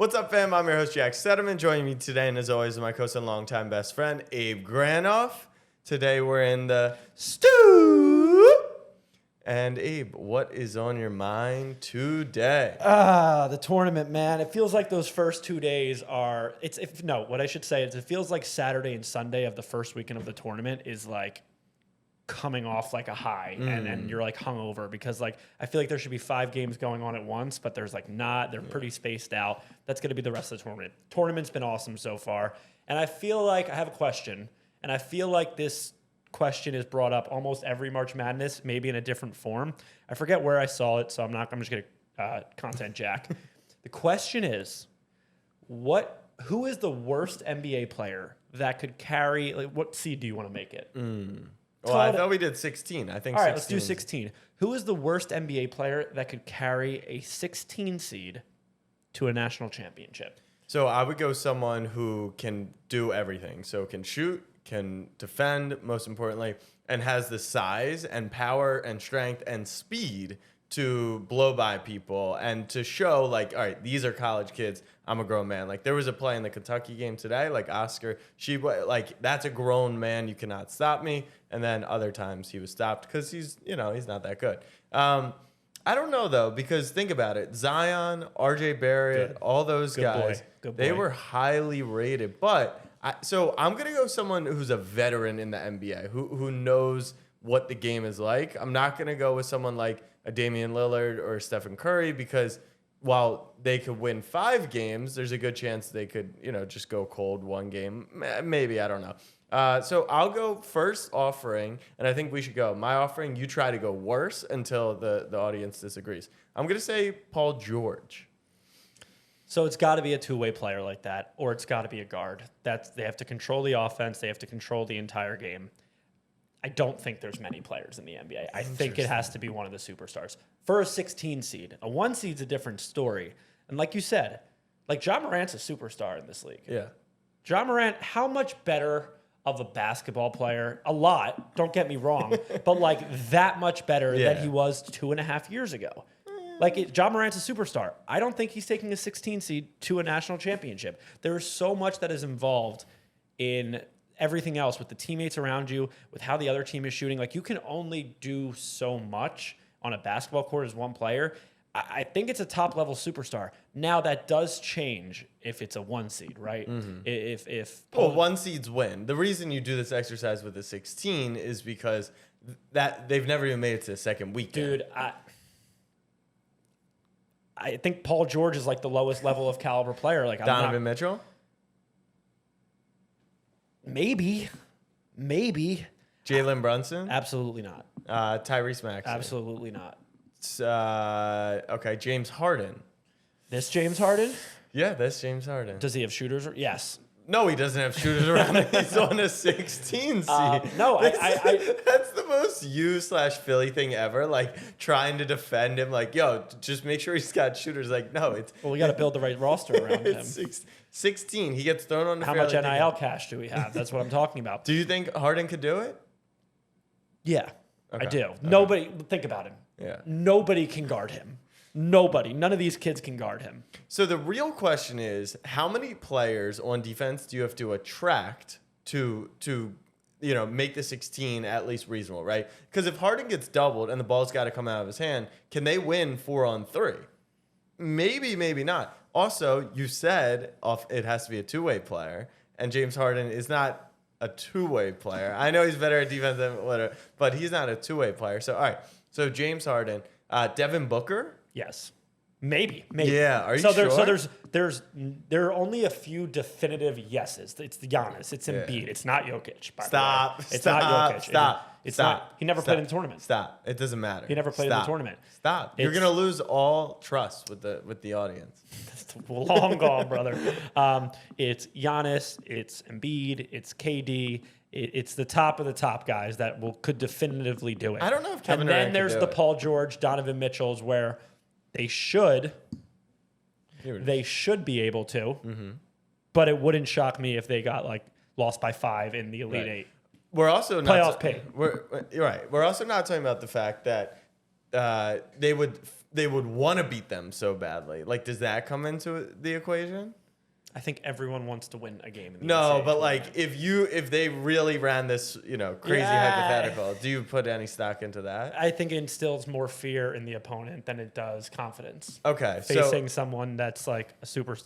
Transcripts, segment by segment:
What's up, fam? I'm your host, Jack Settman. Joining me today, and as always, my co-host and longtime best friend, Abe Granoff. Today, we're in the stew. And Abe, what is on your mind today? The tournament, man. It feels like those first 2 days are. What I should say is it feels like Saturday and Sunday of the first weekend of the tournament is like coming off like a high, and you're like hungover because like I feel like there should be 5 games going on at once, but there's like not. They're pretty spaced out. That's going to be the rest of the tournament. Tournament's been awesome so far, and I feel like I have a question, and I feel like this question is brought up almost every March Madness, maybe in a different form. I forget where I saw it, so I'm just going to content jack. The question is, who is the worst NBA player that could carry? Like, what seed do you want to make it? Well, I thought we did 16. I think. All 16. right, let's do 16. Who is the worst NBA player that could carry a 16 seed to a national championship? So I would go someone who can do everything. So can shoot, can defend, most importantly, and has the size and power and strength and speed to blow by people and to show like, all right, these are college kids. I'm a grown man. Like there was a play in the Kentucky game today, like Oscar, like that's a grown man. You cannot stop me. And then other times he was stopped because he's not that good. I don't know though, because think about it. Zion, RJ Barrett, all those guys, they were highly rated. But so I'm going to go someone who's a veteran in the NBA, who knows what the game is like. I'm not going to go with someone like a Damian Lillard or a Stephen Curry because while they could win 5 games, there's a good chance they could, just go cold one game. Maybe, I don't know. So I'll go first offering, and I think we should go. My offering, you try to go worse until the audience disagrees. I'm going to say Paul George. So it's got to be a two-way player like that, or it's got to be a guard. They have to control the offense. They have to control the entire game. I don't think there's many players in the NBA. I think it has to be one of the superstars. For a 16 seed, a 1 seed's a different story. And like you said, like Ja Morant's a superstar in this league. Yeah. Ja Morant, how much better of a basketball player? A lot, don't get me wrong, but like that much better than he was 2.5 years ago. Like Ja Morant's a superstar. I don't think he's taking a 16 seed to a national championship. There is so much that is involved in everything else with the teammates around you, with how the other team is shooting. Like you can only do so much on a basketball court as one player. I think it's a top level superstar. Now that does change if it's a 1 seed, right? Well, 1 seeds win. The reason you do this exercise with the 16 is because that they've never even made it to the second weekend. Dude, I think Paul George is like the lowest level of caliber player. Like Donovan Mitchell? Maybe. Jalen Brunson? Absolutely not. Tyrese Maxey? Absolutely not. Okay, James Harden. This James Harden? Yeah, that's James Harden. Does he have shooters? Yes. No, he doesn't have shooters around him. He's on a 16 seed. No, that's the most you/Philly thing ever. Like trying to defend him, like, yo, just make sure he's got shooters. Like, no, it's well, we got to build the right roster around him. 16. He gets thrown on the How much NIL cash do we have? That's what I'm talking about. Do you think Harden could do it? Yeah, Okay. I do. Nobody, think about him. Yeah. Nobody can guard him. Nobody. None of these kids can guard him. So the real question is, how many players on defense do you have to attract to make the 16 at least reasonable, right? Because if Harden gets doubled and the ball's got to come out of his hand, can they win 4-on-3? Maybe, maybe not. Also, you said it has to be a two-way player, and James Harden is not a two-way player. I know he's better at defense than whatever, but he's not a two-way player. So, all right. So James Harden, Devin Booker. Yes. Maybe. Yeah, are you sure? So there are only a few definitive yeses. It's Giannis. It's Embiid. It's not Jokic. Stop. It's not Jokic. It's not. He never played in the tournament. Stop. It doesn't matter. He never played in the tournament. Stop. You're gonna lose all trust with the audience. It's long gone, brother. It's Giannis. It's Embiid. It's KD. It's the top of the top guys that could definitively do it. I don't know if Kevin And Durant then there's could the do it. Paul George, Donovan Mitchells, where they should be able to, but it wouldn't shock me if they got lost by 5 in the Elite Eight. We're also Playoff pay. You're right. We're also not talking about the fact that they would they would want to beat them so badly. Like, does that come into the equation? I think everyone wants to win a game. In the No, NCAA but tournament. like if they really ran this, crazy Yeah. hypothetical, do you put any stock into that? I think it instills more fear in the opponent than it does confidence. Okay, Facing someone that's like a super.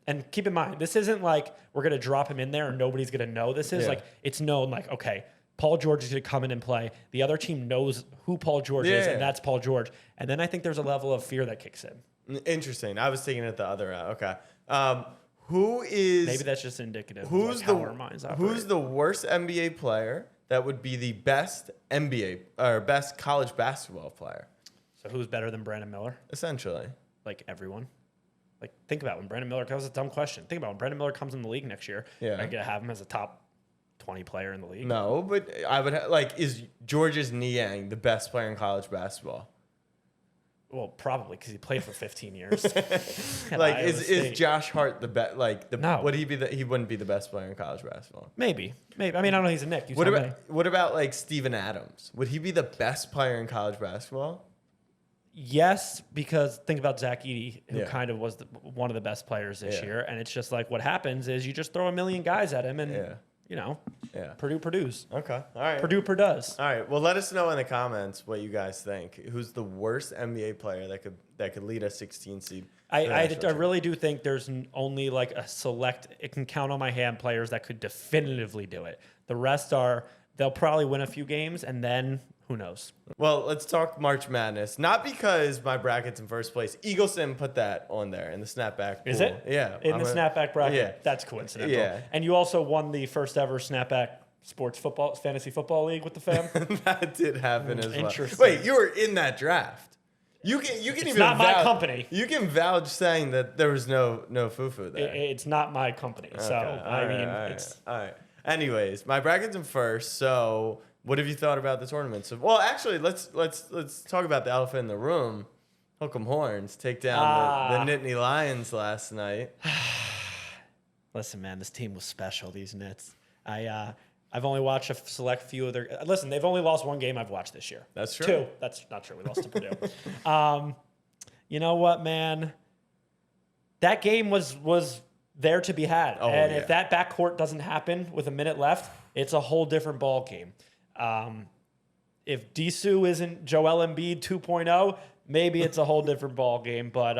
And keep in mind, this isn't like we're gonna drop him in there and nobody's gonna know. This is Yeah. like it's known. Like okay, Paul George is gonna come in and play. The other team knows who Paul George is, Yeah. and that's Paul George. And then I think there's a level of fear that kicks in. Interesting. I was taking it the other route. Okay. Who is Maybe that's just indicative who's of the like how our minds operate. who's the worst NBA player that would be the best NBA or best college basketball player? So who's better than Brandon Miller? Essentially. Like everyone. Like think about when Brandon Miller comes. A dumb question. Think about when Brandon Miller comes in the league next year. Yeah. Are you gonna have him as a top 20 player in the league? No, but I would is Georges Niang the best player in college basketball? Well, probably because he played for 15 years. At Like Iowa is State. Josh Hart the best? Like the No. would he be he wouldn't be the best player in college basketball? Maybe. I mean, I don't know. He's a Nick. You What tell about me. what about like Steven Adams? Would he be the best player in college basketball? Yes, because think about Zach Edey, who Yeah. kind of was one of the best players this Yeah. year. And it's just like what happens is you just throw a million guys at him and, Yeah. Yeah. Purdue Purdue's. Okay. All right. Purdue Purdue's. All right. Well, let us know in the comments what you guys think. Who's the worst NBA player that could lead a 16 seed? I really do think there's only like a select, it can count on my hand players that could definitively do it. The rest they'll probably win a few games and then who knows? Well, let's talk March Madness. Not because my bracket's in first place. Eagleson put that on there in the snapback pool. Is it? Yeah. In the snapback bracket? Yeah. That's coincidental. Yeah. And you also won the first ever snapback fantasy football league with the fam? That did happen as well. Interesting. Wait, you were in that draft. You can even not my company. You can vouch saying that there was no foo-foo there. It's not my company. So, Okay. I mean, all right. Anyways, my bracket's in first. So, what have you thought about the tournament? So, well, actually, let's talk about the elephant in the room. Hook'em Horns take down the Nittany Lions last night. listen, man, this team was special, these Nits. I've only watched a select few of their. Listen, they've only lost one game I've watched this year. That's true. 2. That's not true. We lost to Purdue. You know what, man? That game was there to be had. Oh, and yeah. if that backcourt doesn't happen with a minute left, it's a whole different ball game. If Disu isn't Joel Embiid 2.0, maybe it's a whole different ball game. But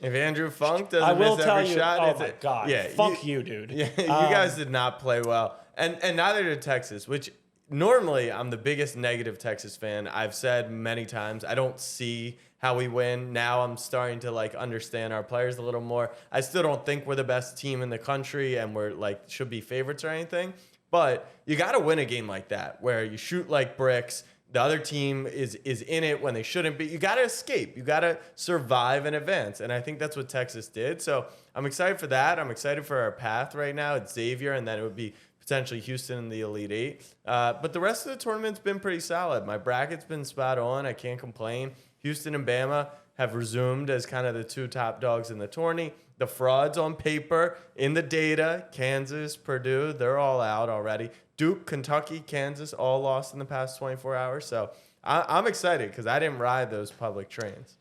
If Andrew Funk doesn't I will miss tell every you, shot, oh it's my God, yeah, fuck you, dude. Yeah, you guys did not play well, and neither did Texas. Which normally I'm the biggest negative Texas fan. I've said many times I don't see how we win. Now I'm starting to like understand our players a little more. I still don't think we're the best team in the country and we're like should be favorites or anything. But you got to win a game like that where you shoot like bricks. The other team is in it when they shouldn't be. You got to escape. You got to survive and advance. And I think that's what Texas did. So I'm excited for that. I'm excited for our path right now. It's Xavier, and then it would be potentially Houston in the Elite Eight. But the rest of the tournament's been pretty solid. My bracket's been spot on. I can't complain. Houston and Bama have resumed as kind of the 2 top dogs in the tourney. The frauds on paper, in the data, Kansas, Purdue, they're all out already. Duke, Kentucky, Kansas, all lost in the past 24 hours. So I'm excited because I didn't ride those public trains.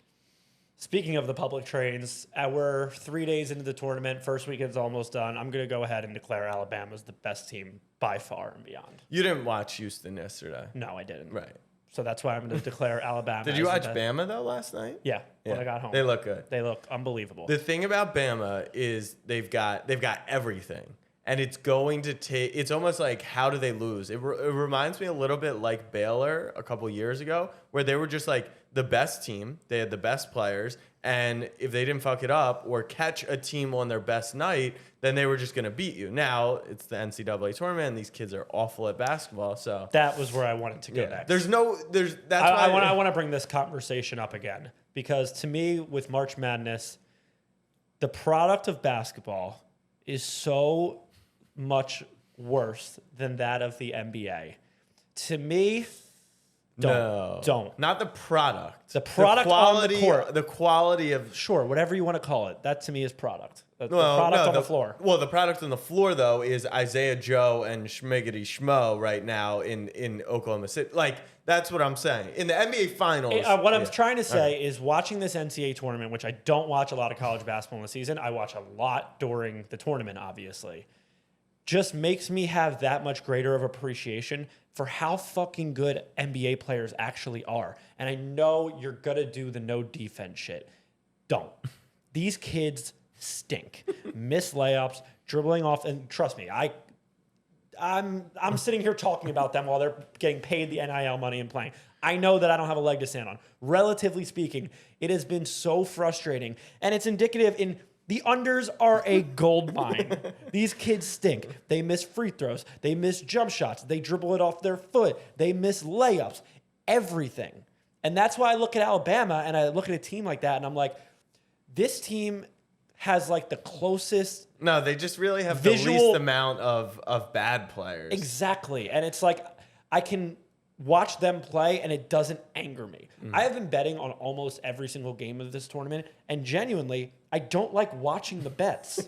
Speaking of the public trains, we're 3 days into the tournament. First weekend's almost done. I'm going to go ahead and declare Alabama's the best team by far and beyond. You didn't watch Houston yesterday. No, I didn't. Right. So that's why I'm going to declare Alabama. Did you as watch the best. Bama, though, last night? Yeah, when I got home. They look good. They look unbelievable. The thing about Bama is they've got everything. And it's going to take, it's almost like, how do they lose? It reminds me a little bit like Baylor a couple years ago, where they were just like the best team. They had the best players. And if they didn't fuck it up or catch a team on their best night, then they were just going to beat you. Now it's the NCAA tournament, and these kids are awful at basketball. So that was where I wanted to go next. I want to bring this conversation up again, because to me, with March Madness, the product of basketball is so much worse than that of the NBA. To me, don't. Not the product. The product on the court. The quality of Sure, whatever you want to call it. That to me is product. The product on the floor. Well, the product on the floor, though, is Isaiah Joe and Schmiggity Schmo right now in Oklahoma City. Like, That's what I'm saying. In the NBA Finals. What I'm trying to Okay. say is watching this NCAA tournament, which I don't watch a lot of college basketball in the season. I watch a lot during the tournament, obviously. Just makes me have that much greater of appreciation for how fucking good NBA players actually are. And I know you're going to do the no defense shit. Don't. These kids stink. Miss layups, dribbling off, and trust me, I'm sitting here talking about them while they're getting paid the NIL money and playing. I know that I don't have a leg to stand on. Relatively speaking, it has been so frustrating, and it's indicative in the unders are a gold mine. These kids stink. They miss free throws. They miss jump shots. They dribble it off their foot. They miss layups. Everything. And that's why I look at Alabama and I look at a team like that and I'm like, this team has like the closest. No, they just really have Visual- the least amount of bad players. Exactly. And it's like I can watch them play and it doesn't anger me. I have been betting on almost every single game of this tournament, and genuinely, I don't like watching the bets.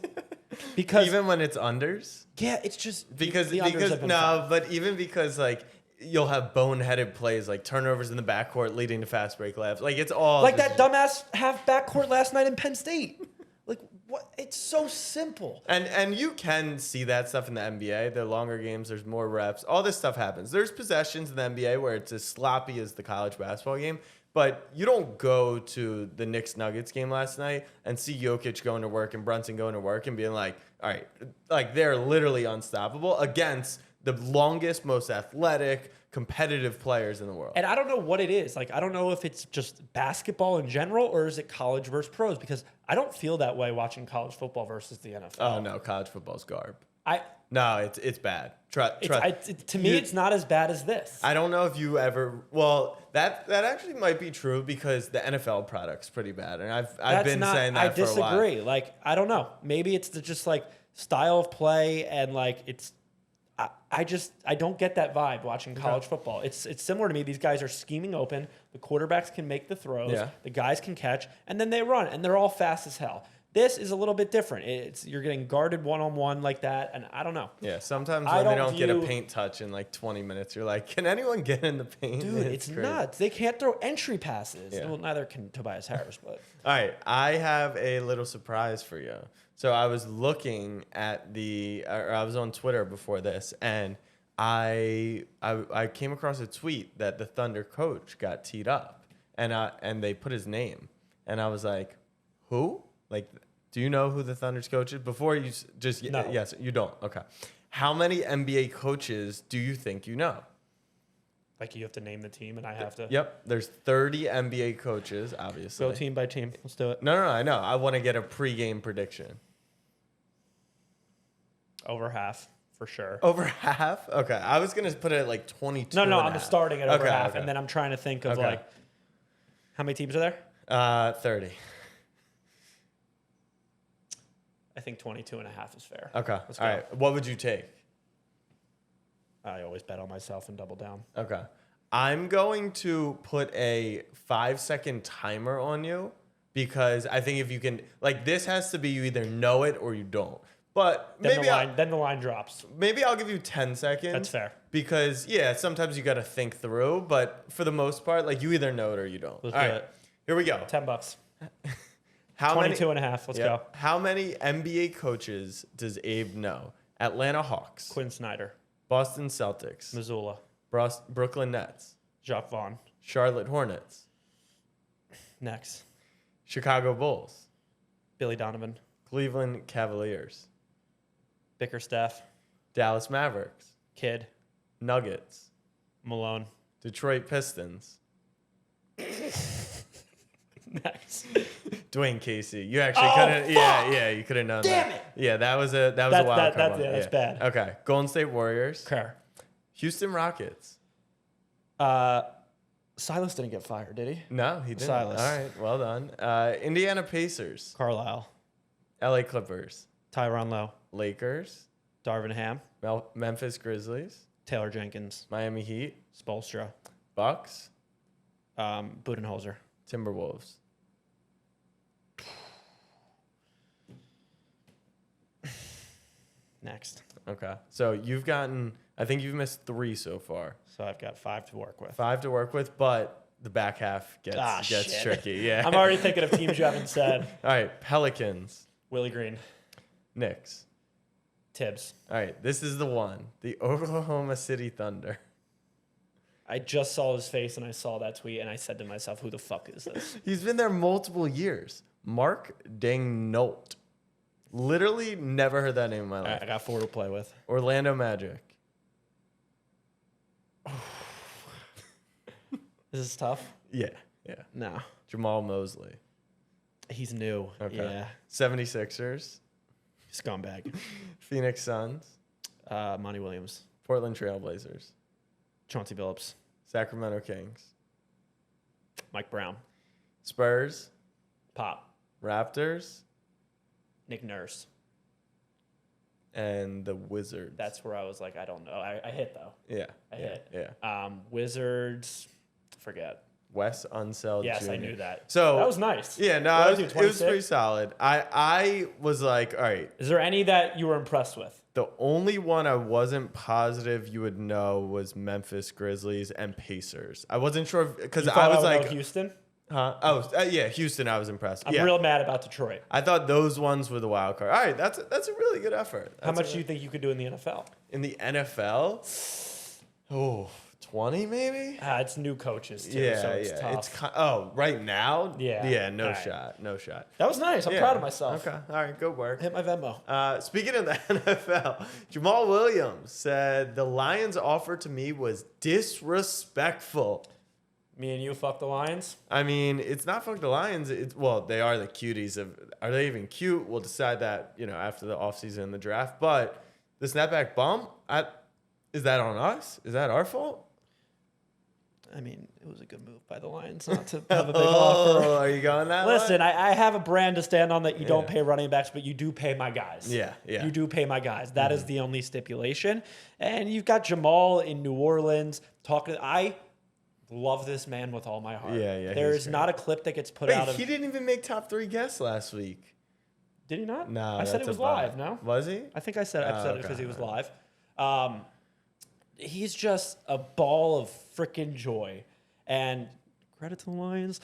Because Even when it's unders? yeah, it's just Because the unders have been no, fun. but even because like you'll have boneheaded plays like turnovers in the backcourt leading to fast break layups. Like it's all Like just- that dumbass half backcourt last night in Penn State. Like what? It's so simple. And you can see that stuff in the NBA. They're longer games. There's more reps. All this stuff happens. There's possessions in the NBA where it's as sloppy as the college basketball game. But you don't go to the Knicks Nuggets game last night and see Jokic going to work and Brunson going to work and being like, all right, like they're literally unstoppable against the longest, most athletic, competitive players in the world. And I don't know what it is. Like, I don't know if it's just basketball in general or is it college versus pros? Because I don't feel that way watching college football versus the NFL. Oh no, college football's garb. I No, it's bad. to me, it's not as bad as this. I don't know if you ever. Well, that actually might be true because the NFL product's pretty bad, and I've been saying that I for a while. disagree. Like, I don't know. Maybe it's just like style of play and like it's. I don't get that vibe watching college football. It's similar to me. These guys are scheming open. The quarterbacks can make the throws. Yeah. The guys can catch, and then they run, and they're all fast as hell. This is a little bit different. You're getting guarded one-on-one like that, and I don't know. Yeah, sometimes I when they don't don't get a view- paint touch in like 20 minutes, you're like, can anyone get in the paint? Dude, it's crazy. nuts. They can't throw entry passes. Yeah. Well, neither can Tobias Harris, but All right, I have a little surprise for you. So I was looking at I was on Twitter before this, and I came across a tweet that the Thunder coach got teed up, and they put his name, and I was like, who? Like, do you know who the Thunder's coach is? Before you just No. yes, you don't. Okay, how many NBA coaches do you think you know? like you have to name the team, and I have to Yep, there's 30 NBA coaches, obviously. go team by team. Let's do it. No, I know. I want to get a pregame prediction. Over half for sure. Over half? Okay. I was going to put it at like 22. No, and a I'm half. starting at over Okay, half, okay. and then I'm trying to think of Okay. like how many teams are there? 30. I think 22 and a half is fair. Okay. Let's All go. right. What would you take? I always bet on myself and double down. Okay. I'm going to put a 5-second timer on you because I think if you can, like, this has to be you either know it or you don't. But Then maybe the line drops. maybe I'll give you 10 seconds. That's fair. Because, yeah, sometimes you got to think through, but for the most part, like, you either know it or you don't. Let's All do right. it. Here we go. $10. How 22 many? and a half. Let's Yep. go. How many NBA coaches does Abe know? Atlanta Hawks, Quinn Snyder, Boston Celtics, Missoula, Brooklyn Nets, Jacques Vaughn. Charlotte Hornets, Next, Chicago Bulls, Billy Donovan, Cleveland Cavaliers, Bickerstaff, Dallas Mavericks, Kidd, Nuggets, Malone. Detroit Pistons, Next. Dwayne Casey. You actually Oh, couldn't. Yeah, fuck! yeah, you could have known Damn that. it! Yeah, that was a That- wild that- card that- one. yeah, that's bad. Okay, Golden State Warriors, Okay. Houston Rockets. Silas didn't get fired, did he? No, he didn't. Silas. All right, well done. Indiana Pacers, Carlisle, LA Clippers, Tyronn Lowe, Lakers, Darvin Ham, Memphis Grizzlies, Taylor Jenkins, Miami Heat, Spolstra, Bucks, Budenholzer. Timberwolves. Next. Okay. So you've gotten, I think you've missed 3 so far. So I've got 5 to work with. 5 to work with, but the back half gets shit. tricky. Yeah. I'm already thinking of teams you haven't said. All right. Pelicans. Willie Green. Knicks. Tibbs. All right. This is the one. The Oklahoma City Thunder. I just saw his face and I saw that tweet and I said to myself, who the fuck is this? He's been there multiple years. Mark Daigneault. Literally never heard that name in my All life. right, I got 4 to play with. Orlando Magic. This is tough. Yeah. Yeah. No. Jamal Mosley. He's new. Okay. Yeah. 76ers. Scumbag. Phoenix Suns. Monty Williams. Portland Trailblazers. Chauncey Billups. Sacramento Kings. Mike Brown. Spurs. Pop. Raptors. Nick Nurse. And the Wizards. That's where I was like, I don't know. I hit though. Yeah. I yeah, hit. Yeah. Wizards. Forget. Wes Unseld Yes, Jr. I knew that. So That was nice. Yeah, no, What it was he, was pretty 26? solid. I was like, all right, Is there any that you were impressed with? the only one I wasn't positive you would know was Memphis Grizzlies and Pacers. I wasn't sure because You I thought was would know like, Houston. huh? Oh, yeah, Houston. I was impressed. I'm yeah. real mad about Detroit. I thought those ones were the wild card. All right, that's a really good effort. How That's much do you think you could do in the NFL? in the NFL? Oh, 20 maybe? It's new coaches too, Yeah, so it's yeah. tough. Right now? Yeah. Yeah, no All right. shot. No shot. That was nice. I'm Yeah. proud of myself. Okay. All right, good work. Hit my Venmo. Speaking of the NFL, Jamal Williams said the Lions' offer to me was disrespectful. Me and you fuck the Lions. I mean, it's not fuck the Lions. Well, they are the cuties of. Are they even cute? We'll decide that after the offseason and the draft. But the snapback bump, is that on us? Is that our fault? I mean, it was a good move by the Lions not to have a big offer. Are you going that Listen, way? I have a brand to stand on that you don't Yeah. pay running backs, but you do pay my guys. Yeah, yeah. You do pay my guys. That is the only stipulation. And you've got Jamal in New Orleans talking. I love this man with all my heart. Yeah, There he's is great. not a clip that gets put Wait, out of. he didn't even make top 3 guests last week. Did he not? No, I said that's it was a bummer. live. No, Was he? I think I said Oh, it okay. because he was live. He's just a ball of freaking joy, and credit to the Lions.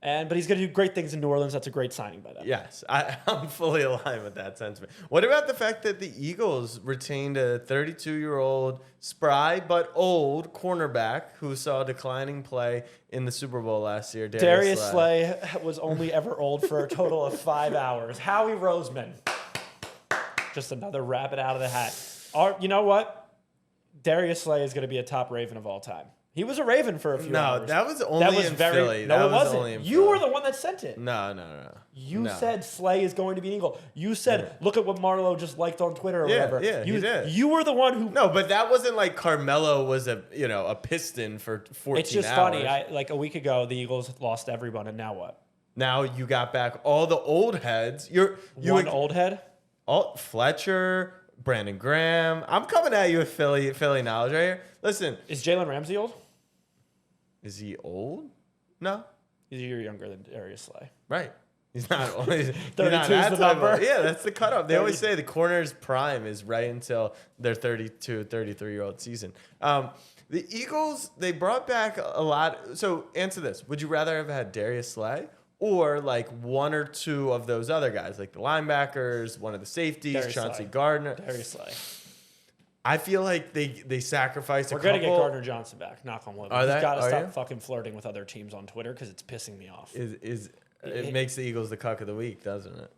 But he's going to do great things in New Orleans. That's a great signing by them. Yes, I'm fully aligned with that sentiment. What about the fact that the Eagles retained a 32-year-old spry but old cornerback who saw declining play in the Super Bowl last year? Darius Slay was only ever old for a total of 5 hours. Howie Roseman, just another rabbit out of the hat. You know what? Darius Slay is going to be a top Raven of all time. He was a Raven for a few No, hours. that was only in Philly. No, That it was only wasn't. in You Philly. were the one that sent it. No. You No. said Slay is going to be an Eagle. You said, look at what Marlowe just liked on Twitter or Yeah, whatever. yeah, he did. You were the one who. No, but that wasn't like Carmelo was a Piston for 14 It's just hours. funny. Like a week ago, the Eagles lost everyone, and now what? Now you got back all the old heads. One old head? Fletcher, Brandon Graham. I'm coming at you with Philly knowledge right here. Listen, Is Jalen Ramsey old? is he old? No. He's a year younger than Darius Slay. Right. He's not old. He's 32 not is that the type of- number. Yeah, that's the cutoff. They 30. always say the corner's prime is right until their 32, 33-year-old season. The Eagles, they brought back a lot. So answer this. Would you rather have had Darius Slay or like one or two of those other guys, like the linebackers, one of the safeties, Darius Chauncey Slay. Gardner? Darius Slay. I feel like they sacrificed We're a going couple. to get Gardner Johnson back. Knock on wood. Are He's they? got to Are stop you? fucking flirting with other teams on Twitter because it's pissing me off. It makes the Eagles the cuck of the week, doesn't it?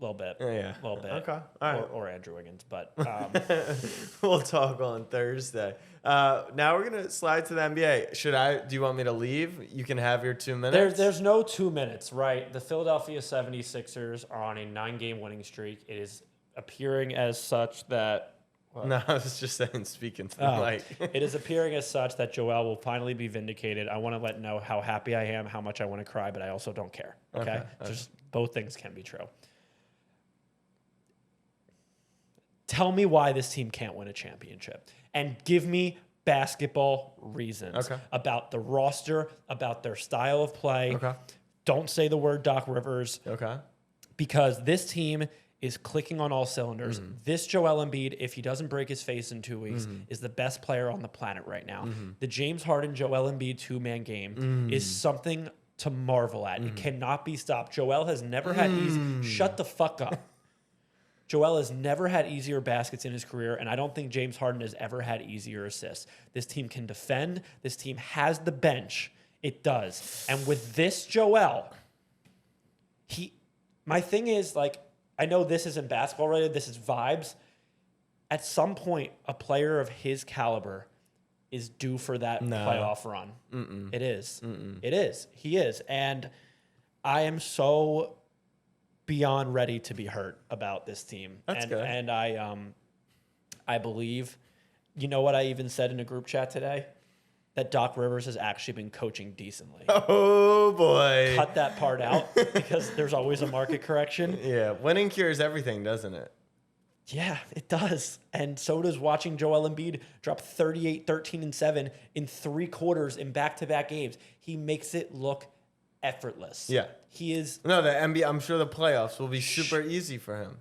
A little bit. Yeah. A little bit. Okay. All right. Or Andrew Wiggins. But We'll talk on Thursday. Now we're gonna slide to the NBA. Do you want me to leave? You can have your 2 minutes. there's no 2 minutes, right? The Philadelphia 76ers are on a 9-game winning streak. It is appearing as such that... No, I was just saying, speaking to the mic. It is appearing as such that Joel will finally be vindicated. I want to let know how happy I am, how much I want to cry, but I also don't care. Okay? Just both things can be true. Tell me why this team can't win a championship. And give me basketball reasons about the roster, about their style of play. Okay. Don't say the word Doc Rivers Okay. because this team is clicking on all cylinders. This Joel Embiid, if he doesn't break his face in 2 weeks, is the best player on the planet right now. The James Harden Joel Embiid 2-man game is something to marvel at. It cannot be stopped. Joel has never had easy. Shut the fuck up. Joel has never had easier baskets in his career, and I don't think James Harden has ever had easier assists. This team can defend. This team has the bench. It does. And with this Joel, my thing is, like, I know this isn't basketball related, this is vibes. At some point, a player of his caliber is due for that playoff run. It is. It is. He is. And I am so beyond ready to be hurt about this team. That's good. And I believe, you know what I even said in a group chat today? That Doc Rivers has actually been coaching decently. Oh, boy. Cut that part out because there's always a market correction. Yeah, winning cures everything, doesn't it? Yeah, it does. And so does watching Joel Embiid drop 38, 13, and 7 in 3 quarters in back-to-back games. He makes it look effortless. Yeah. He is... No, the NBA, I'm sure the playoffs will be super easy for him.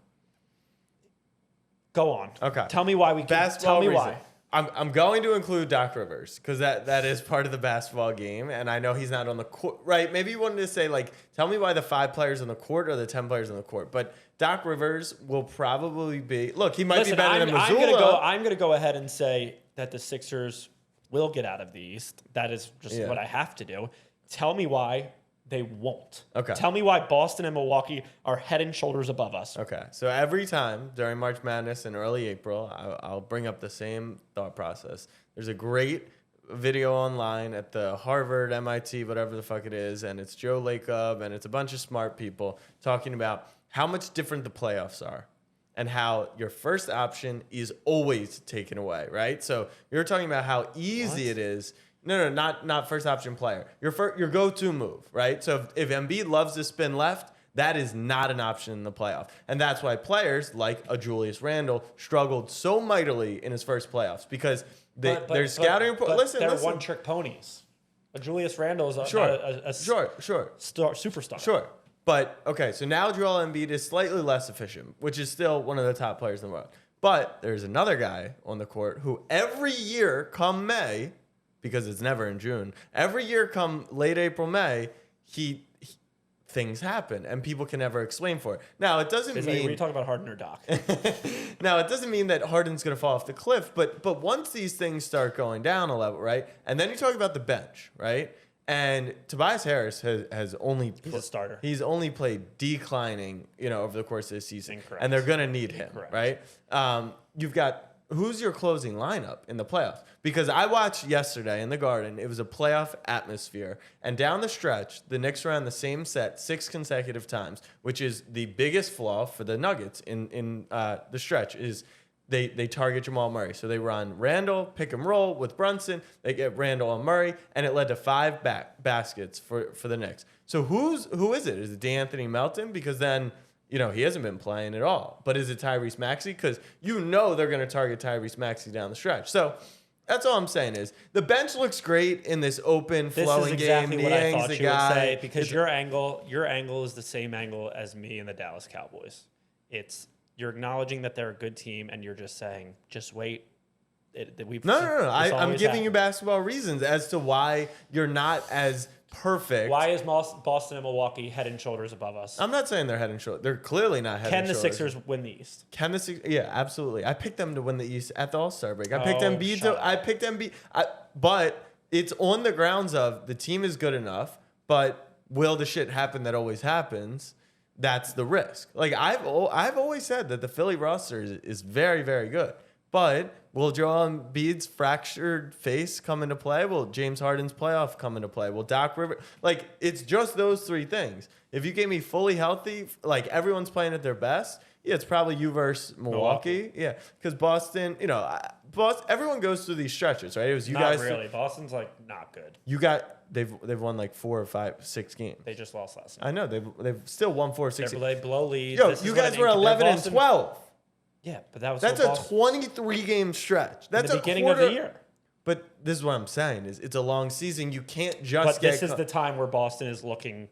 Go on. Okay. Tell me why we can... Basketball Tell me reason. why. I'm going to include Doc Rivers because that is part of the basketball game, and I know he's not on the court. Right? Maybe you wanted to say, like, tell me why the 5 players on the court or the 10 players on the court. But Doc Rivers will probably be... Look, he might be better than Mazzulla. I'm going to go ahead and say that the Sixers will get out of the East. That is just what I have to do. Tell me why they won't. Okay. Tell me why Boston and Milwaukee are head and shoulders above us. Okay, so every time during March Madness in early April, I'll bring up the same thought process. There's a great video online at the Harvard, MIT, whatever the fuck it is, and it's Joe Lacob, and it's a bunch of smart people talking about how much different the playoffs are and how your first option is always taken away, right? So you're talking about how easy it is. No, not first option player. Your go-to move, right? So if Embiid loves to spin left, that is not an option in the playoff. And that's why players like a Julius Randle struggled so mightily in his first playoffs because they're scouting. Listen, they're one-trick ponies. A Julius Randle is a superstar. Sure. But, okay, so now Joel Embiid is slightly less efficient, which is still one of the top players in the world. But there's another guy on the court who every year come May, because it's never in June, every year come late April, May, things happen and people can never explain for it. Now, it doesn't mean... Were you talking about Harden or Doc? Now, it doesn't mean that Harden's going to fall off the cliff, but once these things start going down a level, right? And then you talk about the bench, right? And Tobias Harris has only... He's a starter. He's only played declining, over the course of this season. Incorrect. And they're going to need him, Incorrect. right? You've got... Who's your closing lineup in the playoffs? Because I watched yesterday in the Garden. It was a playoff atmosphere. And down the stretch, the Knicks ran the same set 6 consecutive times, which is the biggest flaw for the Nuggets in the stretch is they target Jamal Murray. So they run Randall, pick and roll with Brunson. They get Randall and Murray, and it led to 5 baskets for the Knicks. So who is it? Is it DeAnthony Melton? Because then... he hasn't been playing at all. But is it Tyrese Maxey? Because they're going to target Tyrese Maxey down the stretch. So that's all I'm saying is the bench looks great in this open, flowing game. This is exactly what I thought you would say because your angle is the same angle as me and the Dallas Cowboys. You're acknowledging that they're a good team, and you're just saying, just wait. No. I'm giving you basketball reasons as to why you're not as perfect. Why is Boston and Milwaukee head and shoulders above us? I'm not saying they're head and shoulders. They're clearly not head and shoulders. Can the Sixers win the East? Yeah, absolutely. I picked them to win the East at the All-Star break. I picked Embiid. But it's on the grounds of the team is good enough, but will the shit happen that always happens? That's the risk. Like I've always said that the Philly roster is very, very good. But will Joel Embiid's fractured face come into play? Will James Harden's playoff come into play? Will Doc Rivers... it's just those 3 things. If you gave me fully healthy, everyone's playing at their best, yeah, it's probably you versus Milwaukee. Yeah, because Boston, everyone goes through these stretches, right? It was you guys... Not really. Boston's, not good. They've won 4 or 5, 6 games. They just lost last night. I know. They've still won 4 or 6 games. They blow leads. Yo, you guys were 11 and 12. Yeah, but that's a 23-game stretch. That's the beginning of the year. But this is what I'm saying is it's a long season. You can't just But this is the time where Boston is looking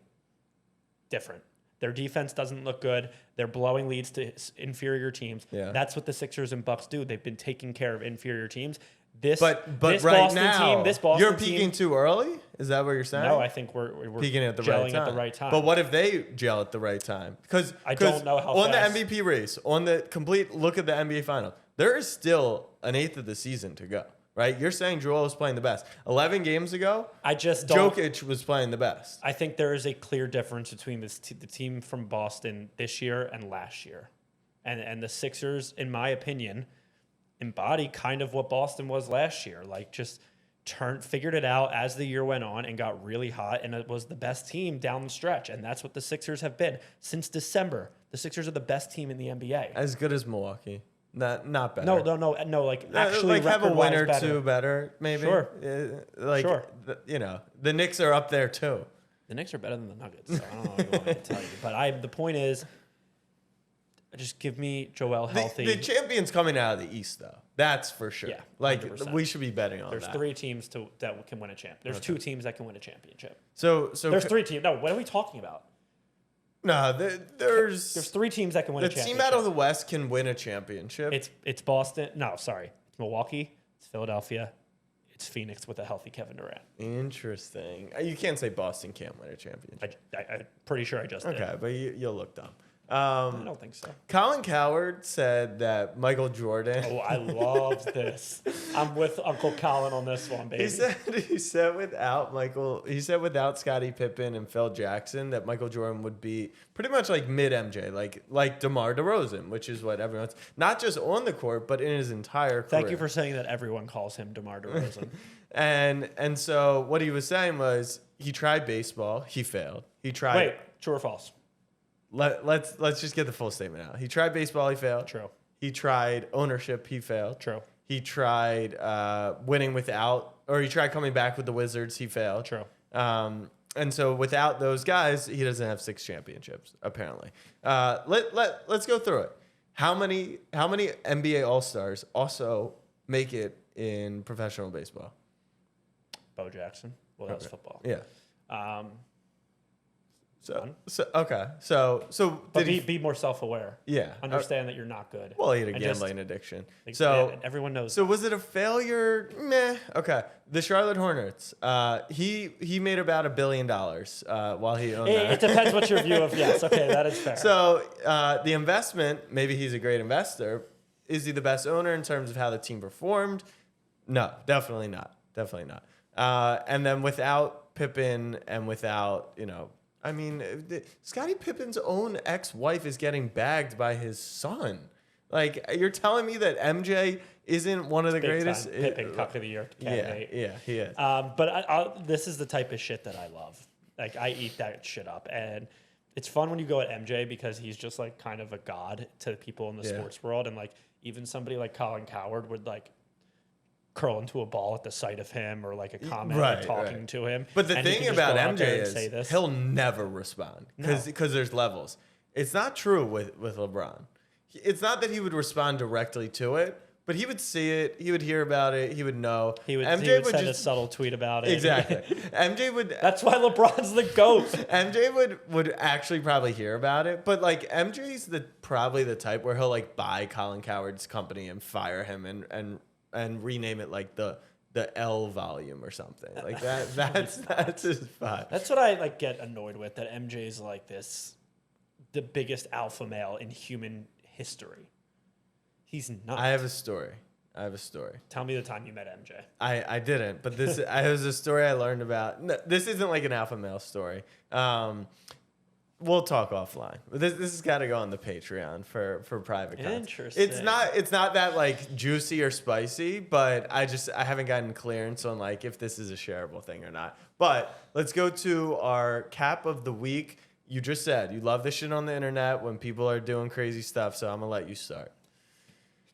different. Their defense doesn't look good. They're blowing leads to inferior teams. Yeah. That's what the Sixers and Bucks do. They've been taking care of inferior teams. This But right now, this Boston you're peaking too early? Is that what you're saying? No, I think we're peaking at the gelling right time. at the right time. But what if they gel at the right time? Because I don't know how on fast. the MVP race, on the complete look at the NBA final, there is still an eighth of the season to go. Right? You're saying Joel was playing the best. 11 games ago, I just don't. Jokic was playing the best. I think there is a clear difference between the team from Boston this year and last year, and the Sixers, in my opinion, embody kind of what Boston was last year. Like just figured it out as the year went on and got really hot, and it was the best team down the stretch. And that's what the Sixers have been since December. The Sixers are the best team in the NBA. As good as Milwaukee. Not better. No. Like actually, like have a win or better. two better, maybe. Sure. Sure. The Knicks are up there too. The Knicks are better than the Nuggets. So I don't know what you want me to tell you, but the point is, just give me Joel healthy. The champion's coming out of the East, though. That's for sure. Yeah, like 100%. we should be betting on There's that. three teams that can win a champ. There's two teams that can win a championship. So There's three teams. No, what are we talking about? No, there's three teams that can win a the championship. team out of the West can win a championship. It's Boston. No, sorry. It's Milwaukee. It's Philadelphia. It's Phoenix with a healthy Kevin Durant. Interesting. You can't say Boston can't win a championship. I'm pretty sure I just did. Okay, but you'll look dumb. I don't think so. Colin Cowherd said that Michael Jordan. Oh, I love this. I'm with Uncle Colin on this one, baby. He said without Scottie Pippen and Phil Jackson that Michael Jordan would be pretty much like mid MJ, like DeMar DeRozan, which is what everyone's not just on the court but in his entire career. Thank you for saying that everyone calls him DeMar DeRozan. and so what he was saying was he tried baseball, he failed. He tried. Wait, true or false? Let's just get the full statement out. He tried baseball, he failed. True. He tried ownership, he failed. True. He tried winning without, or he tried coming back with the Wizards, he failed. True. And so without those guys, he doesn't have 6 championships apparently. Let's go through it. How many NBA All-Stars also make it in professional baseball? Bo Jackson. Well, that's football. Yeah. None. So But did be more self-aware. Yeah. Understand that you're not good. Well, he had a And just- gambling addiction. Yeah, and everyone knows. So was it a failure? Meh. Okay. The Charlotte Hornets. He made about $1 billion while he owned that. It depends what your view of. Yes. Okay, that is fair. So the investment, maybe he's a great investor. Is he the best owner in terms of how the team performed? No, definitely not. Definitely not. And then without Pippen and without, I mean, Scottie Pippen's own ex-wife is getting bagged by his son. Like, you're telling me that MJ isn't one of the Big greatest? time. Pippen Cup of the Year candidate. Yeah, he is. But this is the type of shit that I love. Like, I eat that shit up. And it's fun when you go at MJ because he's just, like, kind of a god to people in the sports world. And, like, even somebody like Colin Cowherd would, like, curl into a ball at the sight of him or, like, a comment talking to him. But the And he thing can just about go out there MJ and is say this. he'll never respond because No. there's levels. It's not true with LeBron. It's not that he would respond directly to it, but he would see it, he would hear about it, he would know. He would send a subtle tweet about it. Exactly. MJ would. That's why LeBron's the GOAT. MJ would actually probably hear about it, but like MJ's probably the type where he'll like buy Colin Cowherd's company and fire him and rename it like the L volume or something like that. That's his vibe. That's what I like get annoyed with. That MJ's like the biggest alpha male in human history. He's not. I have a story. Tell me the time you met MJ. I didn't, but this it was a story I learned about. No, this isn't like an alpha male story. We'll talk offline. This has got to go on the Patreon for private content. Interesting. It's not that like juicy or spicy, but I haven't gotten clearance on like if this is a shareable thing or not. But let's go to our cap of the week. You just said you love this shit on the internet when people are doing crazy stuff, so I'm gonna let you start.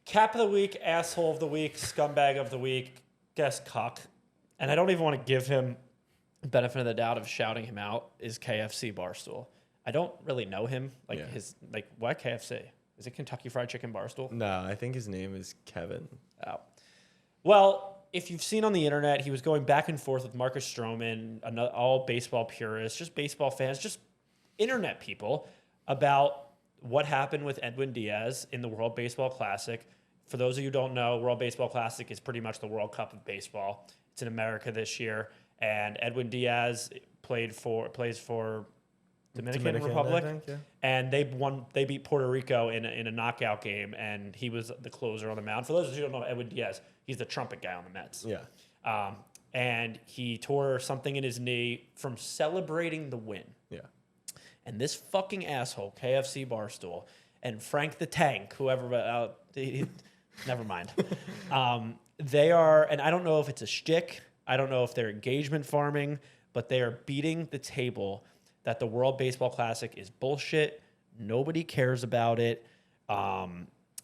Cap of the week, asshole of the week, scumbag of the week, guess cuck. And I don't even want to give him the benefit of the doubt of shouting him out, is KFC Barstool. I don't really know him. Why KFC? Is it Kentucky Fried Chicken Barstool? No, I think his name is Kevin. Oh. Well, if you've seen on the internet, he was going back and forth with Marcus Stroman, all baseball purists, just baseball fans, just internet people, about what happened with Edwin Diaz in the World Baseball Classic. For those of you who don't know, World Baseball Classic is pretty much the World Cup of baseball. It's in America this year, and Edwin Diaz plays for Dominican Republic, I think, yeah. and they beat Puerto Rico in a knockout game, and he was the closer on the mound. For those of you who don't know Edwin Diaz, he's the trumpet guy on the Mets. Yeah. And he tore something in his knee from celebrating the win. Yeah. And this fucking asshole, KFC Barstool, and Frank the Tank, whoever, never mind. They are, and I don't know if it's a shtick. I don't know if they're engagement farming, but they are beating the table that the World Baseball Classic is bullshit. Nobody cares about it.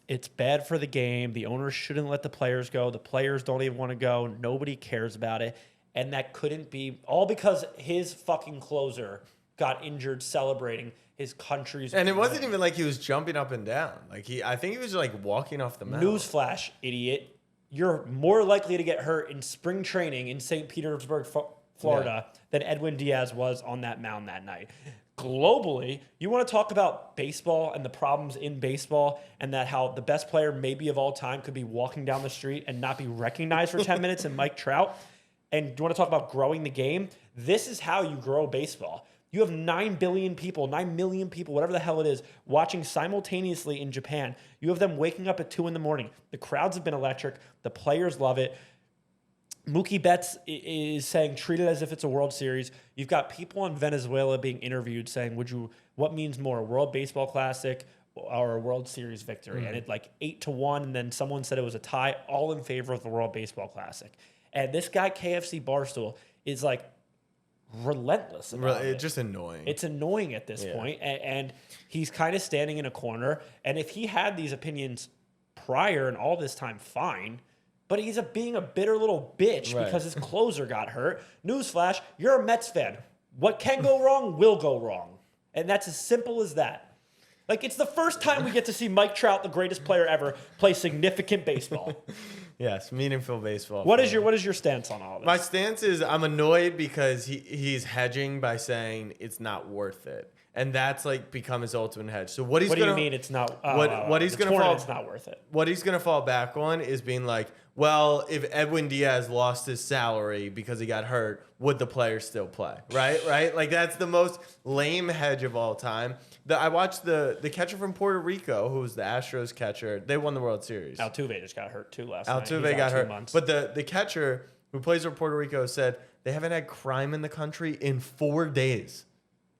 It's bad for the game. The owners shouldn't let the players go. The players don't even want to go. Nobody cares about it. And that couldn't be all because his fucking closer got injured celebrating his country's And it wasn't win. even like he was jumping up and down. Like I think he was like walking off the mound. Newsflash, idiot. You're more likely to get hurt in spring training in St. Petersburg, Florida, than Edwin Diaz was on that mound that night. Globally, you want to talk about baseball and the problems in baseball and that how the best player maybe of all time could be walking down the street and not be recognized for 10 minutes and Mike Trout. And you want to talk about growing the game? This is how you grow baseball. You have 9 billion people, 9 million people, whatever the hell it is, watching simultaneously in Japan. You have them waking up at 2 a.m. The crowds have been electric. The players love it. Mookie Betts is saying, treat it as if it's a World Series. You've got people in Venezuela being interviewed saying, what means more, a World Baseball Classic or a World Series victory? And it like 8-1, and then someone said it was a tie, all in favor of the World Baseball Classic. And this guy, KFC Barstool, is like relentless about it. It's just annoying. It's annoying at this point, and he's kind of standing in a corner. And if he had these opinions prior and all this time, fine. But he's being a bitter little bitch because his closer got hurt. Newsflash, you're a Mets fan. What can go wrong will go wrong. And that's as simple as that. Like, it's the first time we get to see Mike Trout, the greatest player ever, play significant baseball. Yes, meaningful baseball. What is your stance on all this? My stance is I'm annoyed because he's hedging by saying it's not worth it. And that's like become his ultimate hedge. So what do you mean it's not what he's going to fall it's not worth it. What he's going to fall back on is being like, well, if Edwin Diaz lost his salary because he got hurt, would the players still play? Right? Like that's the most lame hedge of all time. I watched the catcher from Puerto Rico, who was the Astros catcher. They won the World Series. Altuve just got hurt too last night. Altuve got hurt. But the catcher who plays for Puerto Rico said they haven't had crime in the country in 4 days.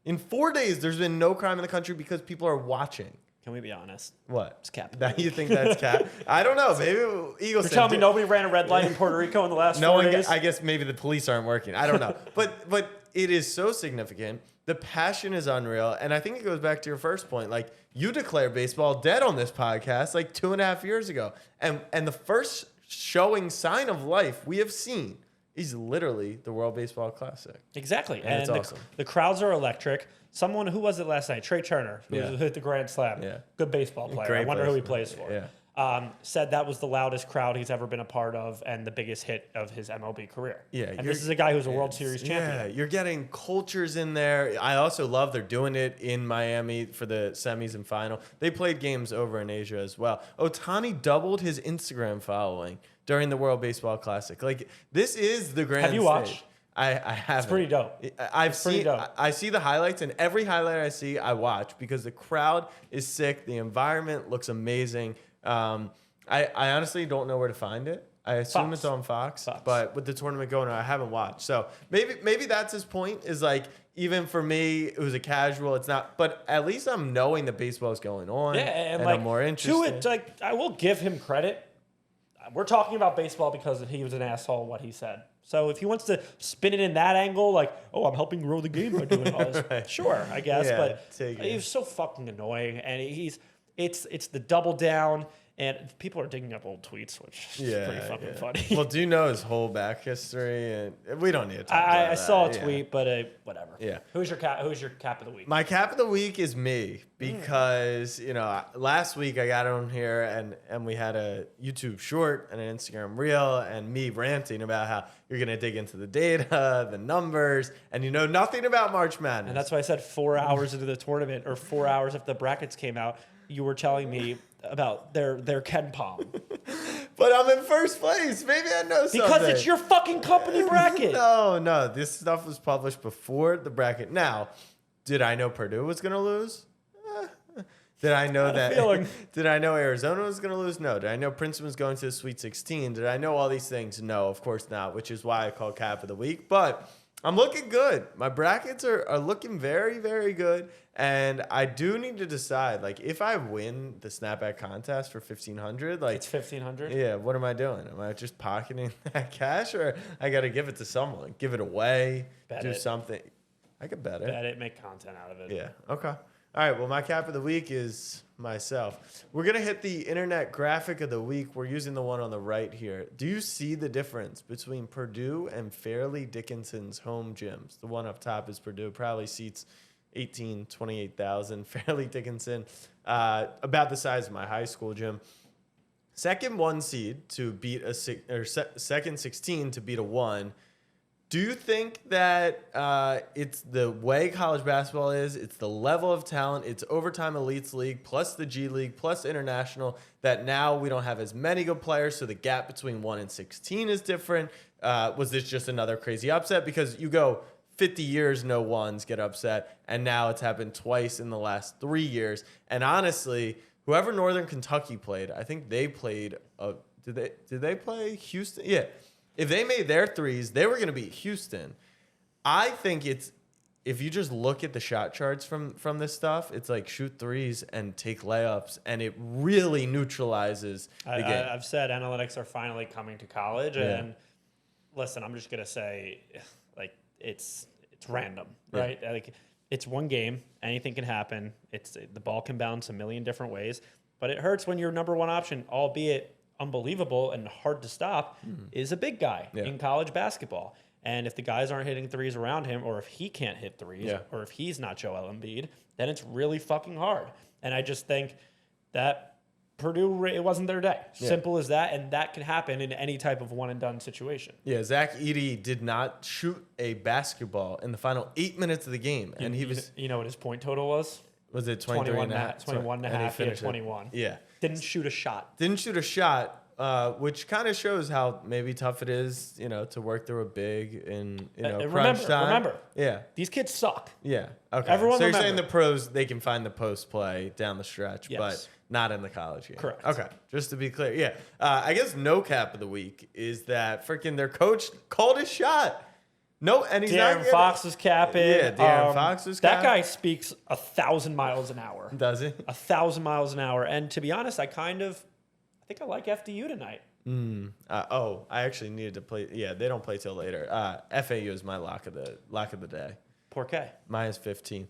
In 4 days, there's been no crime in the country because people are watching. Can we be honest? What? It's cap. You think that's cap? I don't know. Maybe Eagles. You're telling me nobody ran a red light in Puerto Rico in the last 4 days? I guess maybe the police aren't working. I don't know. But it is so significant. The passion is unreal. And I think it goes back to your first point. Like, you declared baseball dead on this podcast like 2.5 years ago. And the first showing sign of life we have seen is literally the World Baseball Classic. Exactly. And it's awesome. The crowds are electric. Someone, who was it last night? Trey Turner, who hit the Grand Slam. Yeah. Good baseball player. Great I wonder who he player. plays for. Yeah. Said that was the loudest crowd he's ever been a part of and the biggest hit of his MLB career. Yeah. And this is a guy who's a World Series champion. Yeah, you're getting cultures in there. I also love they're doing it in Miami for the semis and final. They played games over in Asia as well. Ohtani doubled his Instagram following during the World Baseball Classic. Like, this is the grand Have you stage. watched? I haven't. It's pretty dope. I see the highlights, and every highlight I see, I watch because the crowd is sick. The environment looks amazing. I honestly don't know where to find it. I assume it's on Fox, but with the tournament going on, I haven't watched. So maybe that's his point. Is like, even for me, it was a casual. It's not, but at least I'm knowing that baseball is going on. Yeah, and I'm more interested. Like, I will give him credit. We're talking about baseball because he was an asshole. What he said. So if he wants to spin it in that angle, like, oh, I'm helping grow the game by doing all this, Right. Sure, I guess. Yeah, but take it. he was so fucking annoying, and it's the double down. And people are digging up old tweets, which is Yeah, pretty fucking yeah. funny. Well, do you know his whole back history? And we don't need to talk about I that. saw a Yeah. tweet, but whatever. Yeah. Who's your cap of the week? My cap of the week is me because last week I got on here and we had a YouTube short and an Instagram reel and me ranting about how you're gonna dig into the data, the numbers, and you know nothing about March Madness. And that's why I said 4 hours into the tournament, or 4 hours after the brackets came out, you were telling me about their Ken Palm. But I'm in first place. Maybe I know something. Because it's your fucking company bracket. No. This stuff was published before the bracket. Now, did I know Purdue was going to lose? Did I know feeling. Did I know Arizona was going to lose? No. Did I know Princeton was going to the Sweet 16? Did I know all these things? No, of course not, which is why I call cap of the week. But I'm looking good. My brackets are looking very, very good. And I do need to decide, like, if I win the snapback contest for $1,500, like, It's 1,500. yeah, what am I doing? Am I just pocketing that cash, or I got to give it to someone, give it away, Bet do it. something? I could bet it. Bet it, make content out of it. Yeah. Okay. All right. Well, my cap of the week is myself. We're gonna hit the internet graphic of the week. We're using the one on the right here. Do you see the difference between Purdue and Fairleigh Dickinson's home gyms? The one up top is Purdue, probably seats 28,000. Fairleigh Dickinson, about the size of my high school gym. Second 1 seed to beat second 16 to beat a 1. Do you think that it's the way college basketball is, it's the level of talent, it's overtime elites league, plus the G League, plus international, that now we don't have as many good players, so the gap between 1 and 16 is different? Was this just another crazy upset? Because you go 50 years, no ones get upset, and now it's happened twice in the last 3 years. And honestly, whoever Northern Kentucky played, I think they played, did they play Houston? Yeah. If they made their threes, they were going to beat Houston. I think it's, if you just look at the shot charts from this stuff, it's like shoot threes and take layups, and it really neutralizes the game. I've said analytics are finally coming to college, Yeah. and listen, I'm just gonna say, like, it's random, right? Like, it's one game, anything can happen. The ball can bounce a million different ways, but it hurts when your number one option, albeit unbelievable and hard to stop, is a big guy in college basketball. And if the guys aren't hitting threes around him, or if he can't hit threes, or if he's not Joel Embiid, then it's really fucking hard. And I just think that Purdue, it wasn't their day. Simple as that, and that can happen in any type of one-and-done situation. Yeah, Zach Edey did not shoot a basketball in the final 8 minutes of the game, and he was. You know what his point total was? Was it 23 and a half? 21 and a half. He had finished it. 21. Yeah. Didn't shoot a shot. Didn't shoot a shot, which kind of shows how maybe tough it is, to work through a big in, crunch time. Remember. Yeah. These kids suck. Yeah. Okay. Everyone so you're saying remember. the pros, they can find the post play down the stretch, Yes. but not in the college game. Correct. Okay. Just to be clear. Yeah. I guess no cap of the week is that freaking their coach called his shot. No, and he's not De'Aaron getting- Fox was capping. Yeah, De'Aaron Fox was That capping. guy speaks 1,000 miles an hour. Does he? 1,000 miles an hour. And to be honest, I think I like FDU tonight. I actually needed to play. Yeah, they don't play till later. FAU is my lock of the day. Porque. Minus 15.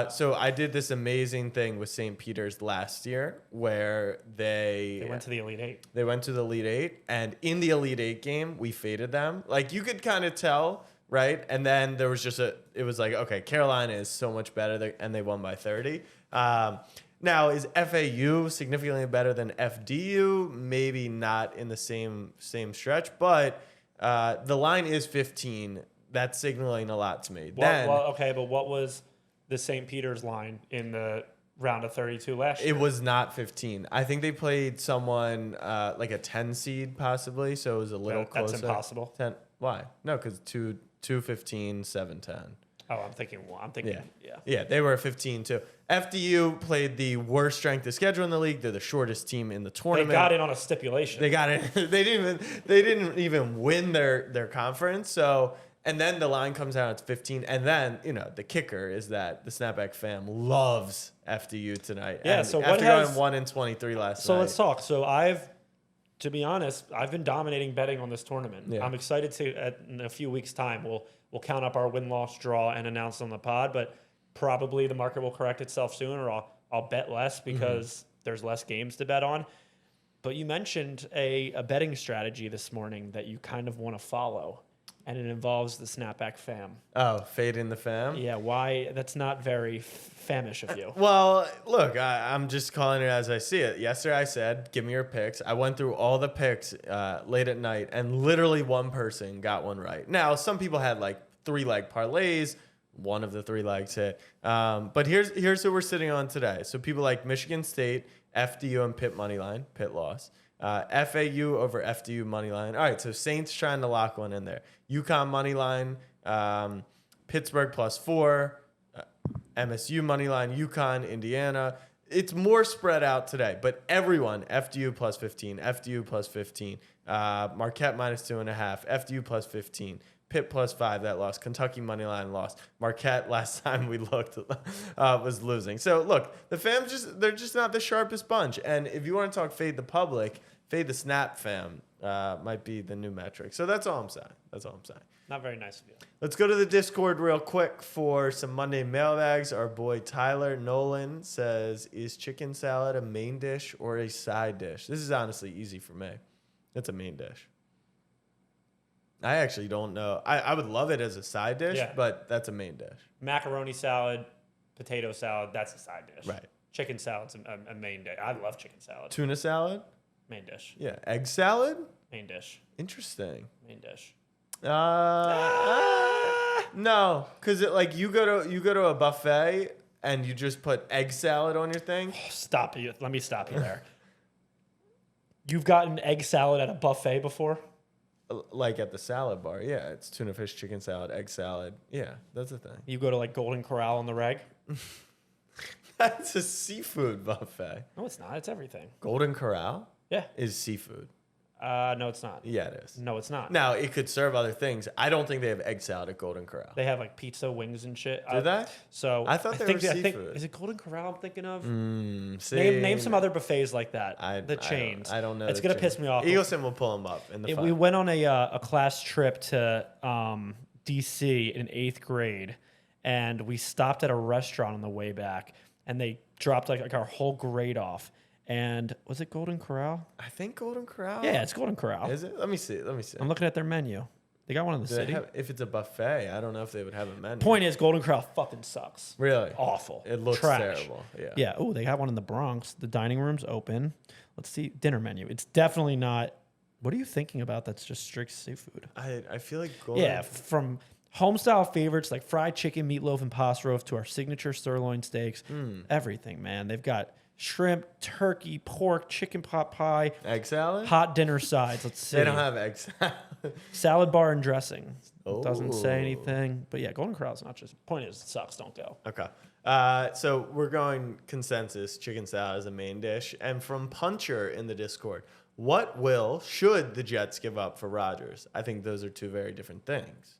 So I did this amazing thing with St. Peter's last year where They went to the Elite Eight. They went to the Elite Eight, and in the Elite Eight game, we faded them. Like, you could kind of tell, right? And then there was it was like, okay, Carolina is so much better, and they won by 30. Now, is FAU significantly better than FDU? Maybe not in the same stretch, but the line is 15. That's signaling a lot to me. But what was the St. Peter's line in the round of 32 last year? It was not 15. I think they played someone like a 10 seed possibly, so it was a little closer. That's impossible. 10. Why? No, because 2, 15, 7, 10. Oh, I'm thinking. Yeah. Yeah, they were a 15 too. FDU played the worst strength of schedule in the league. They're the shortest team in the They tournament. got in on a stipulation. They got it. They didn't even win their conference. So, and then the line comes out, it's 15. And then, the kicker is that the Snapback fam loves FDU tonight. Yeah, and so after going 1-23 last night. So let's talk. So to be honest, I've been dominating betting on this tournament. Yeah. I'm excited to, in a few weeks' time, we'll count up our win-loss draw and announce on the pod, but probably the market will correct itself soon, or I'll bet less because there's less games to bet on. But you mentioned a betting strategy this morning that you kind of want to follow, and it involves the Snapback fam. Oh, fade in the fam? Yeah, why? That's not very famish of you. Well, look, I'm just calling it as I see it. Yesterday I said, give me your picks. I went through all the picks late at night, and literally one person got one right. Now, some people had like 3-leg parlays. One of the 3 legs hit. But here's who we're sitting on today. So people like Michigan State, FDU, and Pitt money line. Pitt loss. FAU over FDU money line. All right, so Saints trying to lock one in there. UConn money line. Pittsburgh +4. MSU money line. UConn, Indiana. It's more spread out today, but everyone, FDU +15, FDU +15, Marquette -2.5, FDU +15. Pitt +5 that lost. Kentucky money line lost. Marquette last time we looked was losing. So look, the fam they're just not the sharpest bunch. And if you want to talk fade the public, fade the snap fam might be the new metric. So that's all I'm saying. That's all I'm saying. Not very nice of you. Let's go to the Discord real quick for some Monday mailbags. Our boy Tyler Nolan says, "Is chicken salad a main dish or a side dish?" This is honestly easy for me. It's a main dish. I actually don't know. I would love it as a side dish, but that's a main dish. Macaroni salad, potato salad, that's a side dish. Right. Chicken salad's a main dish. I love chicken salad. Tuna salad? Main dish. Yeah. Egg salad? Main dish. Interesting. Main dish. No, because like you go to a buffet and you just put egg salad on your thing. Stop you. Let me stop you there. You've gotten egg salad at a buffet before? Like at the salad bar, yeah, it's tuna fish, chicken salad, egg salad. Yeah, that's a thing. You go to like Golden Corral on the reg? That's a seafood buffet. No, it's not. It's everything. Golden Corral? Yeah. Is seafood. No, it's not. Yeah, it is. No, it's not. Now, it could serve other things. I don't think they have egg salad at Golden Corral. They have like pizza, wings, and shit. Do they? So I thought they were seafood. Is it Golden Corral I'm thinking of? Name Some other buffets like that. The chains. I don't know. It's gonna piss me off. Eagleson will pull them up in the We went on a class trip to DC in 8th grade, and we stopped at a restaurant on the way back, and they dropped like our whole grade off. And was it Golden Corral? I think Golden Corral. Yeah, it's Golden Corral. Is it? Let me see. I'm looking at their menu. They got one in the city. If it's a buffet, I don't know if they would have a menu. Point is, Golden Corral fucking sucks. Really? Awful. It looks Trash. terrible. Yeah. Yeah. Oh, they have one in the Bronx. The dining room's open. Let's see. Dinner menu. It's definitely not. What are you thinking about that's just strict seafood? I feel like Golden. Yeah, from home-style favorites like fried chicken, meatloaf, and pasta roast to our signature sirloin steaks. Everything, man. They've got shrimp, turkey, pork, chicken pot pie, egg salad, hot dinner sides. Let's see. They don't have egg salad. Salad bar and dressing. Oh. Doesn't say anything. But yeah, Golden Corral's not just. Point is, it sucks. Don't go. Okay. So we're going consensus chicken salad as a main dish. And from Puncher in the Discord, should the Jets give up for Rodgers? I think those are two very different things.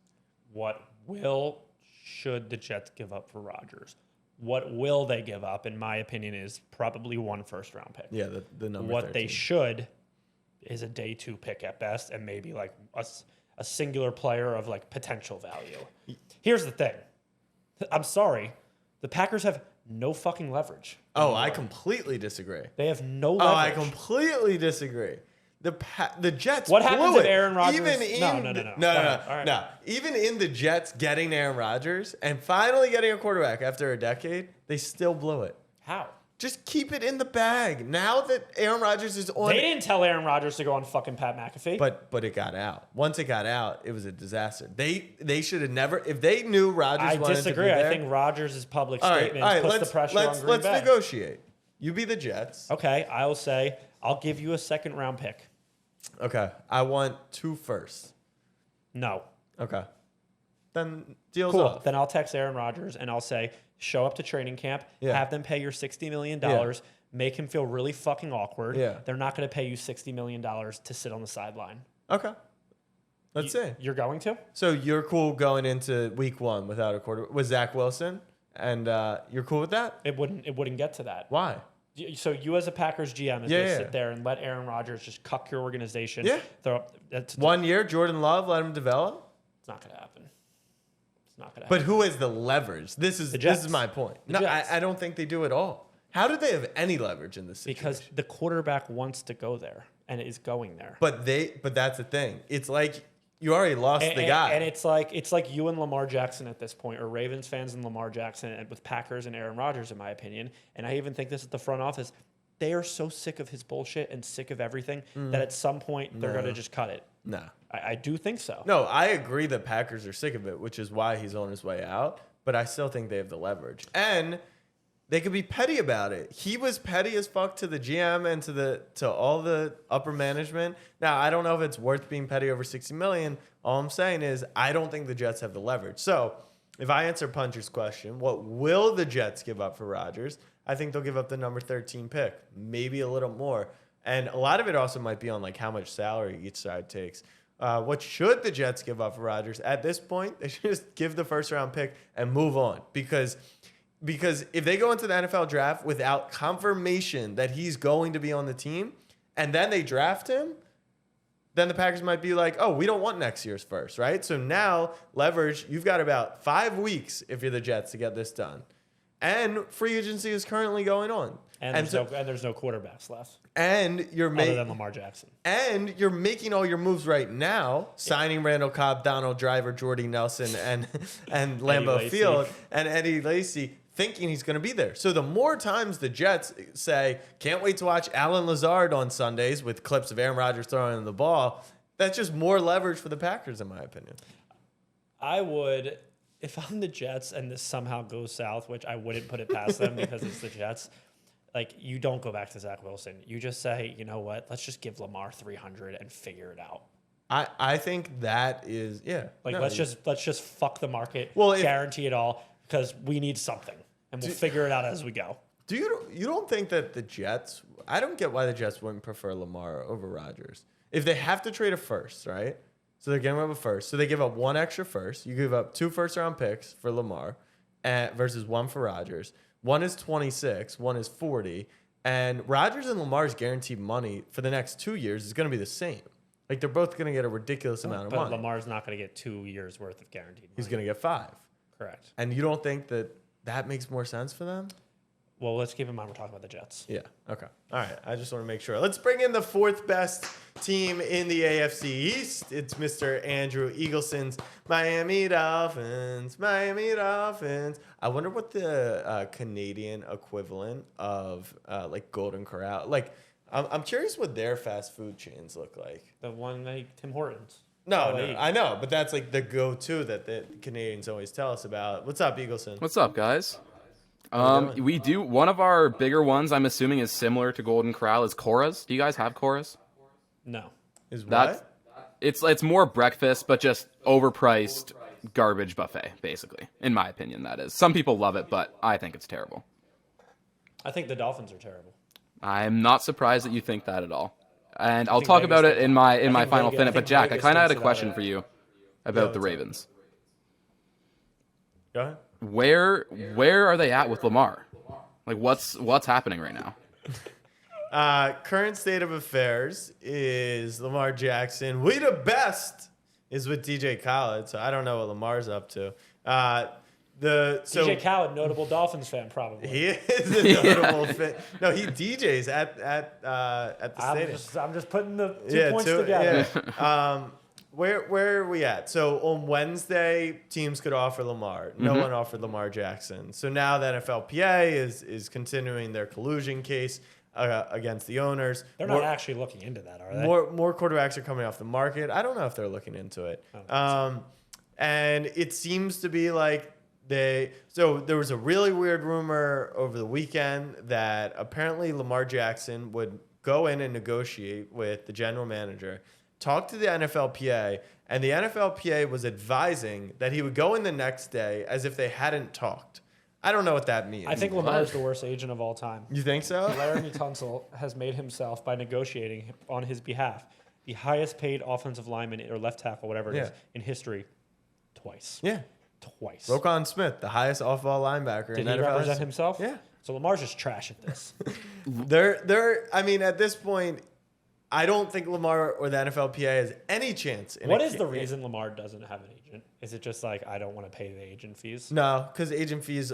Should the Jets give up for Rodgers? What will they give up, in my opinion, is probably 1 first-round pick. Yeah, the number What 13. they should is a day 2 pick at best, and maybe like a singular player of like potential value. Here's the thing. I'm sorry. The Packers have no fucking leverage. I completely disagree. They have no leverage. I completely disagree. The Jets. What happens blew if Aaron Rodgers? No. Even in the Jets getting Aaron Rodgers and finally getting a quarterback after a decade, they still blew it. How? Just keep it in the bag. Now that Aaron Rodgers is on, they didn't tell Aaron Rodgers to go on fucking Pat McAfee. but it got out. Once it got out, it was a disaster. They should have never. If they knew Rodgers wanted disagree. to be there, I think Rodgers' public statement puts the pressure on Green Bay. Let's negotiate. You be the Jets. Okay, I will say I'll give you a 2nd-round pick. Okay, I want 2 firsts. No. Okay. Then deal's Cool. off. Then I'll text Aaron Rodgers and I'll say, show up to training camp, have them pay your $60 million, make him feel really fucking awkward. Yeah. They're not going to pay you $60 million to sit on the sideline. Okay. Let's see. You're going to? So you're cool going into week 1 without a quarter with Zach Wilson, and you're cool with that? It wouldn't get to that. Why? So you as a Packers GM is going to sit there and let Aaron Rodgers just cuck your organization. Yeah. 1 year, Jordan Love, let him develop. It's not going to happen. It's not going to happen. But who has the leverage? This is my point. No, Jets. I don't think they do at all. How did they have any leverage in this situation? Because the quarterback wants to go there and is going there. But that's the thing. It's like you already lost the guy. And it's like you and Lamar Jackson at this point, or Ravens fans and Lamar Jackson, and with Packers and Aaron Rodgers, in my opinion. And I even think this at the front office. They are so sick of his bullshit and sick of everything that at some point they're going to just cut it. No. I do think so. No, I agree that Packers are sick of it, which is why he's on his way out. But I still think they have the leverage. And they could be petty about it. He was petty as fuck to the GM and to all the upper management. Now, I don't know if it's worth being petty over $60 million. All I'm saying is I don't think the Jets have the leverage. So if I answer Puncher's question, what will the Jets give up for Rodgers? I think they'll give up the number 13 pick, maybe a little more. And a lot of it also might be on like how much salary each side takes. What should the Jets give up for Rodgers? At this point, they should just give the first round pick and move on because if they go into the NFL draft without confirmation that he's going to be on the team and then they draft him, then the Packers might be like, oh, we don't want next year's first, right? So now, leverage, you've got about 5 weeks if you're the Jets to get this done. And free agency is currently going on. And there's no quarterbacks left. And you're other than Lamar Jackson. And you're making all your moves right now, signing Randall Cobb, Donald Driver, Jordy Nelson, and Lambeau Field, and Eddie Lacy, thinking he's going to be there. So the more times the Jets say, can't wait to watch Alan Lazard on Sundays with clips of Aaron Rodgers throwing the ball, that's just more leverage for the Packers, in my opinion. I would, if I'm the Jets and this somehow goes south, which I wouldn't put it past them because it's the Jets, like, you don't go back to Zach Wilson. You just say, you know what, let's just give Lamar 300 and figure it out. I think that is, yeah. Like, let's just fuck the market, guarantee it all, because we need something. And we'll figure it out as we go. You don't think that the Jets, I don't get why the Jets wouldn't prefer Lamar over Rodgers. If they have to trade a first, right? So they're giving up a first. So they give up one extra first. You give up 2 first-round picks for Lamar versus 1 for Rodgers. One is 26, one is 40. And Rodgers and Lamar's guaranteed money for the next 2 years is going to be the same. Like, they're both going to get a ridiculous amount of money. But Lamar's not going to get 2 years worth of guaranteed money. He's going to get 5. Correct. And you don't think that makes more sense for them? Well, let's keep in mind we're talking about the Jets. Yeah. Okay. All right. I just want to make sure. Let's bring in the 4th best team in the AFC East. It's Mr. Andrew Eagleson's Miami Dolphins. Miami Dolphins. I wonder what the Canadian equivalent of like Golden Corral. Like, I'm curious what their fast food chains look like. The one like Tim Hortons. No, I know, but that's like the go-to that the Canadians always tell us about. What's up, Eagleson? What's up, guys? We do one of our bigger ones. I'm assuming is similar to Golden Corral. Is Cora's? Do you guys have Cora's? No. Is what? It's more breakfast, but just overpriced garbage buffet, basically. In my opinion, that is. Some people love it, but I think it's terrible. I think the Dolphins are terrible. I'm not surprised that you think that at all. And I'll talk about it in my final minute. But Jack, I kind of had a question for you about the Ravens. Go ahead. Where are they at with Lamar? Like, what's happening right now? Current state of affairs is Lamar Jackson. We the best is with DJ Khaled, so I don't know what Lamar's up to. DJ Khaled, notable Dolphins fan, probably. He is a notable fan. No, he DJs at the stadium. I'm just putting the two points together. Yeah. Where are we at? So on Wednesday, teams could offer Lamar. No one offered Lamar Jackson. So now the NFLPA is continuing their collusion case against the owners. They're not actually looking into that, are they? More quarterbacks are coming off the market. I don't know if they're looking into it. And it seems to be like so there was a really weird rumor over the weekend that apparently Lamar Jackson would go in and negotiate with the general manager, talk to the NFLPA, and the NFLPA was advising that he would go in the next day as if they hadn't talked. I don't know what that means. I think Lamar is the worst agent of all time. You think so? Laramie Tunsil has made himself, by negotiating on his behalf, the highest paid offensive lineman or left tackle, whatever it is, in history, twice. Yeah. Twice. Roquan Smith, the highest off-ball linebacker. Did he represent himself? Yeah. So Lamar's just trash at this. I mean, at this point, I don't think Lamar or the NFLPA has any chance. What is the reason Lamar doesn't have an agent? Is it just like, I don't want to pay the agent fees? No, because agent fees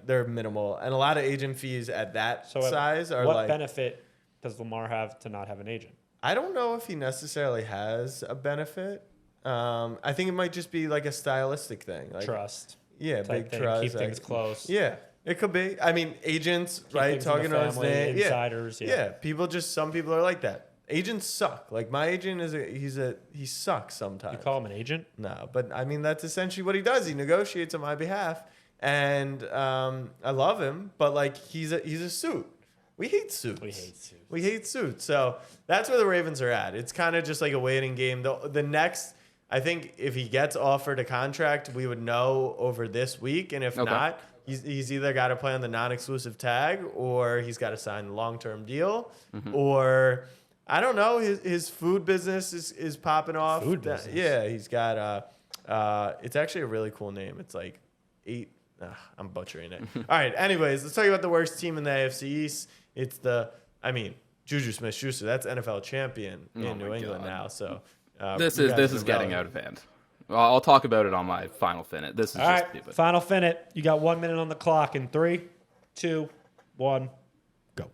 they're minimal, and a lot of agent fees at that size are what benefit does Lamar have to not have an agent? I don't know if he necessarily has a benefit. I think it might just be like a stylistic thing, like Trust. Yeah, big trust. Keep things close. Yeah, it could be. I mean, agents, right? Talking to his name, insiders. Yeah. People some people are like that. Agents suck. Like my agent he sucks sometimes. You call him an agent? No, but I mean that's essentially what he does. He negotiates on my behalf, and I love him. But like he's a suit. We hate suits. We hate suits. So that's where the Ravens are at. It's kind of just like a waiting game. The next, I think, if he gets offered a contract, we would know over this week, and if not, he's either got to play on the non-exclusive tag or he's got to sign a long-term deal, or I don't know. His food business is popping off. Food business. Yeah, he's got it's actually a really cool name. It's like I'm butchering it. All right. Anyways, let's talk about the worst team in the AFC East. It's Juju Smith-Schuster. That's NFL champion in New England now. So this is getting out of hand. Well, I'll talk about it on my final finit. This is All just right, stupid. final finit. You got 1 minute on the clock in 3, 2, 1, go.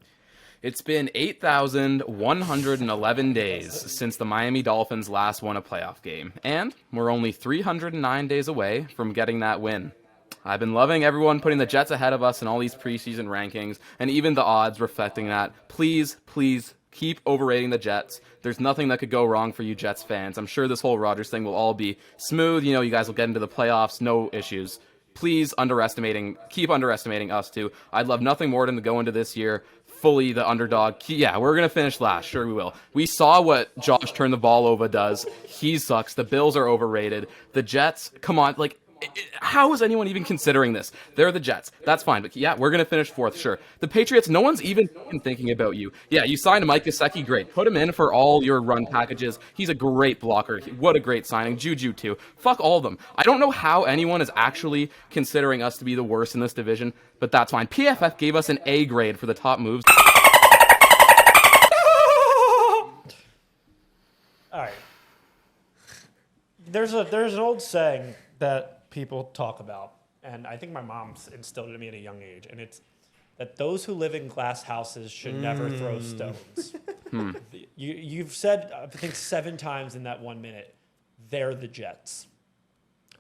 It's been 8,111 days since the Miami Dolphins last won a playoff game, and we're only 309 days away from getting that win. I've been loving everyone putting the Jets ahead of us in all these preseason rankings, and even the odds reflecting that. Please, please keep overrating the Jets. There's nothing that could go wrong for you Jets fans. I'm sure this whole Rodgers thing will all be smooth. You know, you guys will get into the playoffs, no issues. Please keep underestimating us too. I'd love nothing more than to go into this year fully the underdog. Yeah, we're going to finish last. Sure we will. We saw what Josh turn the ball over does. He sucks. The Bills are overrated. The Jets, come on, how is anyone even considering this? They're the Jets. That's fine. But yeah, we're going to finish 4th, sure. The Patriots, no one's even thinking about you. Yeah, you signed Mike Gesicki, great. Put him in for all your run packages. He's a great blocker. What a great signing. Juju, too. Fuck all of them. I don't know how anyone is actually considering us to be the worst in this division, but that's fine. PFF gave us an A grade for the top moves. All right. There's an old saying that people talk about, and I think my mom's instilled it in me at a young age, and it's that those who live in glass houses should never throw stones. You've said, I think 7 times in that 1 minute, they're the Jets.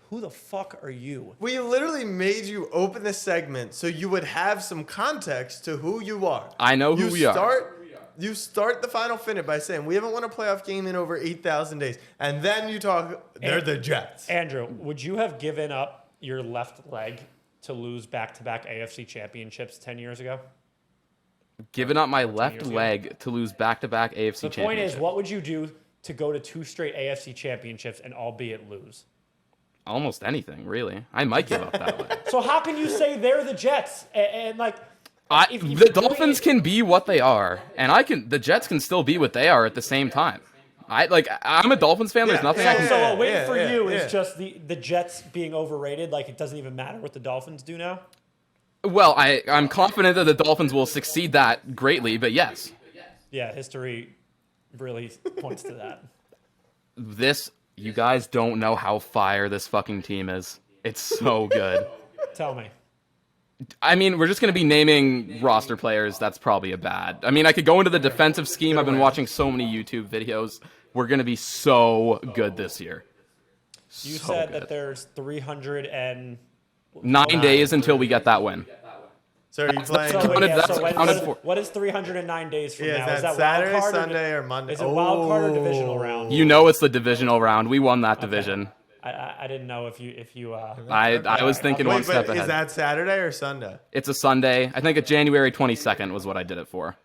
Who the fuck are you? We literally made you open this segment so you would have some context to who you are. I know who we are. You start the final finit by saying we haven't won a playoff game in over 8,000 days, and then you talk. They're the Jets. Andrew, would you have given up your left leg to lose back-to-back AFC championships 10 years ago? Giving up my left leg to lose back-to-back AFC championships. The point is, what would you do to go to 2 straight AFC championships and albeit lose? Almost anything, really. I might give up that leg. So how can you say they're the Jets the Dolphins can be what they are, and the Jets can still be what they are at the same time. I'm a Dolphins fan. There's nothing I can. So a win for you is just the Jets being overrated. Like it doesn't even matter what the Dolphins do now. Well, I'm confident that the Dolphins will succeed that greatly, but yes. Yeah, history really points to that. You guys don't know how fire this fucking team is. It's so good. Tell me. I mean, we're just going to be naming roster players. That's probably I mean, I could go into the defensive scheme. I've been watching so many YouTube videos. We're going to be so good this year. You said that there's 309 days until we get that win. So are you playing? What is 309 days from now? Is that Saturday, Sunday, or Monday? Is it wild card or divisional round? You know it's the divisional round. We won that division. I didn't know if you. I was thinking one step ahead. Is that Saturday or Sunday? It's a Sunday. I think it's January 22nd was what I did it for.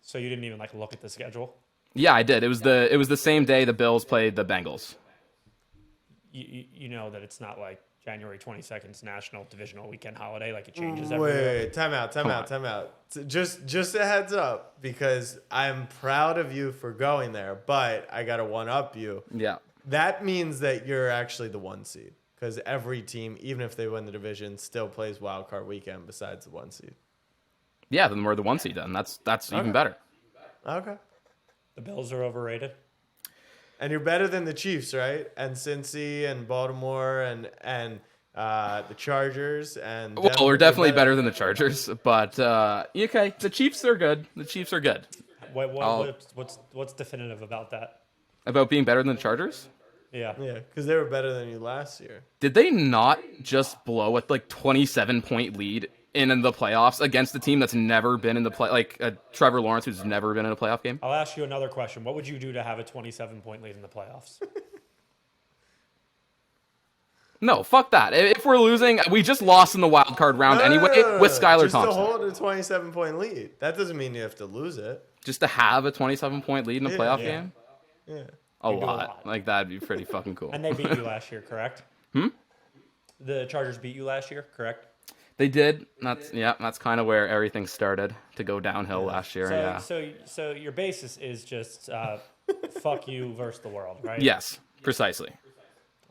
So you didn't even look at the schedule? Yeah, I did. It was the same day the Bills played the Bengals. You know that it's not like January 22nd's National Divisional Weekend holiday. Like it changes every year. Wait, time out. Just a heads up, because I'm proud of you for going there, but I got to one-up you. Yeah. That means that you're actually the 1 seed, because every team, even if they win the division, still plays wild card weekend besides the 1 seed. Yeah, then we're the 1 seed then. That's even better. Okay. The Bills are overrated. And you're better than the Chiefs, right? And Cincy and Baltimore and the Chargers and Well, Denver. we're definitely better than the Chargers, but okay, the Chiefs are good. The Chiefs are good. What's definitive about that? About being better than the Chargers? Yeah. Yeah, because they were better than you last year. Did they not just blow a 27-point lead in the playoffs against a team that's never been in the play, like Trevor Lawrence, who's never been in a playoff game? I'll ask you another question. What would you do to have a 27-point lead in the playoffs? No, fuck that. If we're losing, we just lost in the wild card round anyway with Skylar just Thompson. to hold a 27-point lead. That doesn't mean you have to lose it. Just to have a 27-point lead in a playoff game? Yeah. A do a lot. lot. Like, that'd be pretty fucking cool. And they beat you last year, correct? The Chargers beat you last year, correct? They did. That's kind of where everything started to go downhill last year. So your basis is just fuck you versus the world, right? Yes, precisely.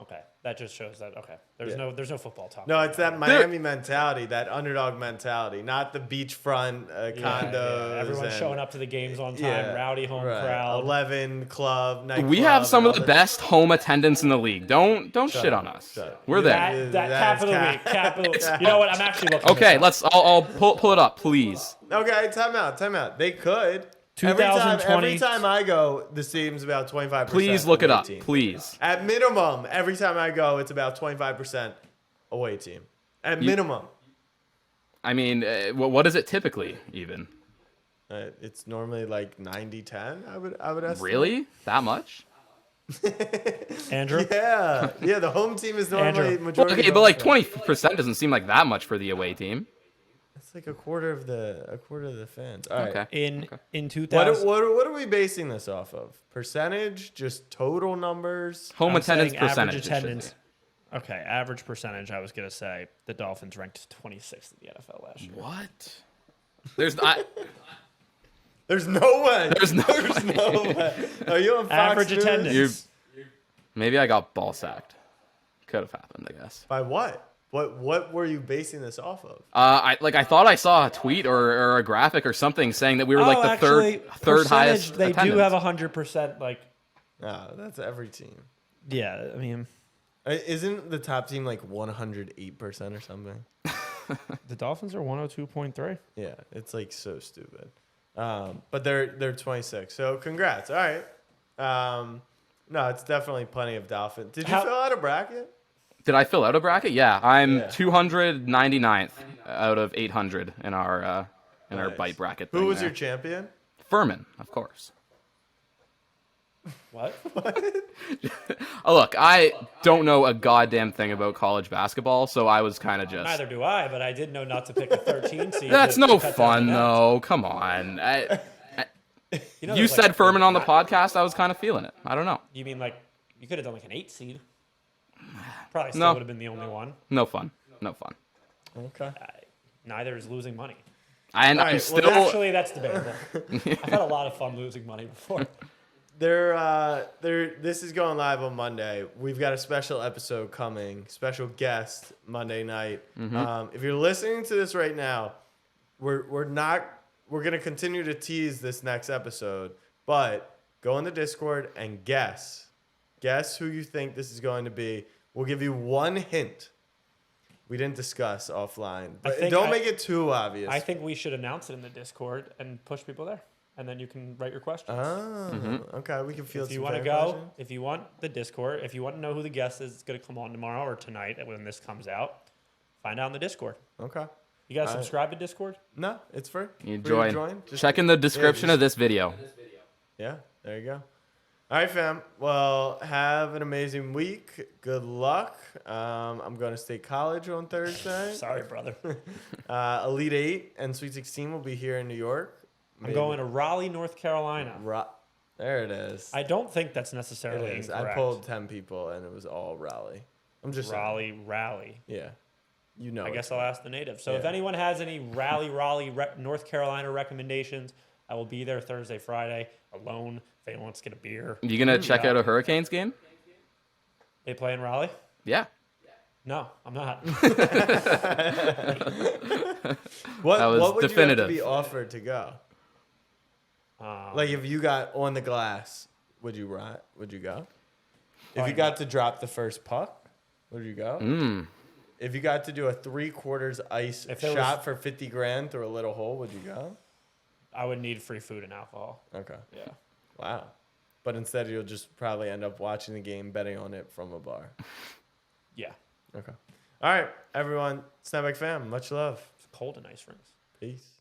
Okay, that just shows that. Okay, there's no football talk. No, it's that Miami mentality, that underdog mentality, not the beachfront condos. Everyone's and- showing up to the games on time, rowdy home crowd. 11 club, night We club, have some and of the all best home attendance in the league. Don't shit on us. Shut up. We're there. That That's capital week, You know what? I'm actually looking. Okay, this up. I'll pull it up, please. Okay, time out. They could. 2020. Every time I go, the stadium's about 25%. Please look it away up, team. please. At minimum, every time I go, it's about 25% away team. At minimum. I mean, what is it typically even? It's normally like 90-10, I would estimate. Really? That much? Andrew. Yeah. Yeah, the home team is normally Andrew. majority. Okay, but like 20% doesn't seem like that much for the away team. It's like a quarter of the fans. All right. Okay. In 2000. What are we basing this off of? Percentage? Just total numbers? Home I'm attendance saying percentage. Average it should attendance. Okay, average percentage. I was gonna say the Dolphins ranked 26th in the NFL last be. year. What? There's not. There's no way. There's no way. Are you on Fox Average News? attendance. Maybe I got ball sacked. Could have happened, I guess. By what? What were you basing this off of? I thought I saw a tweet or a graphic or something saying that we were like the third percentage, highest. They attendance. do have 100%. Like, No, that's every team. yeah. I mean, Isn't the top team like 108% or something? the Dolphins are 102.3. Yeah, it's like so stupid. But they're 26. So congrats. All right. No, it's definitely plenty of Dolphins. Did you fill out a bracket? Did I fill out a bracket? Yeah, I'm Yeah. 299th out of 800 in our Nice. bite bracket. Who thing was there. your champion? Furman, of course. What? Oh, look, I don't know a goddamn thing about college basketball, so I was kind of just. Neither do I, but I did know not to pick a 13 seed. That's to no cut down fun, the nets. though. Come on. You, know, You there's, said like, Furman on the podcast. I was kind of feeling it. I don't know. You mean like you could have done like an 8 seed? Probably still No. would have been the only one. No fun. No fun. Okay. Neither is losing money. And All I'm right, still. well, Actually, that's debatable. I've had a lot of fun losing money before. This is going live on Monday. We've got a special episode coming, special guest Monday night. If you're listening to this right now, we're gonna continue to tease this next episode, but go in the Discord and guess who you think this is going to be. We'll give you one hint. We didn't discuss offline, but don't make it too obvious. I think we should announce it in the Discord and push people there, and then you can write your questions. Okay, we can feel. If you want to go, if you want the Discord, if you want to know who the guest is going to come on tomorrow or tonight when this comes out, find out in the Discord. Okay. You guys subscribe to Discord? No, it's free. You Free to join. Just- Check in the description of this video. Yeah, there you go. All right, fam. Well, have an amazing week. Good luck. I'm going to State College on Thursday. Sorry, brother. Elite 8 and Sweet 16 will be here in New York. I'm going to Raleigh, North Carolina. There it is. I don't think that's It necessarily is. incorrect. I pulled 10 people, and it was all Raleigh. I'm just saying. Raleigh. Yeah. You know I it. guess I'll ask the native. So if Yeah. anyone has any Raleigh, North Carolina recommendations, I will be there Thursday, Friday, alone. If anyone wants to get a beer. You gonna check out a Hurricanes game? They play in Raleigh? Yeah. No, I'm not. What That was would definitive. you have to be offered to go? Like if you got on the glass, would you ride? Would you go? If Probably you got to drop the first puck, would you go? If you got to do a 3/4 ice If there shot for 50 grand through a little hole, would you go? I would need free food and alcohol. Okay. Yeah. Wow. But instead, you'll just probably end up watching the game, betting on it from a bar. Yeah. Okay. All right, everyone. Snapback fam, much love. It's cold in ice rings. Peace.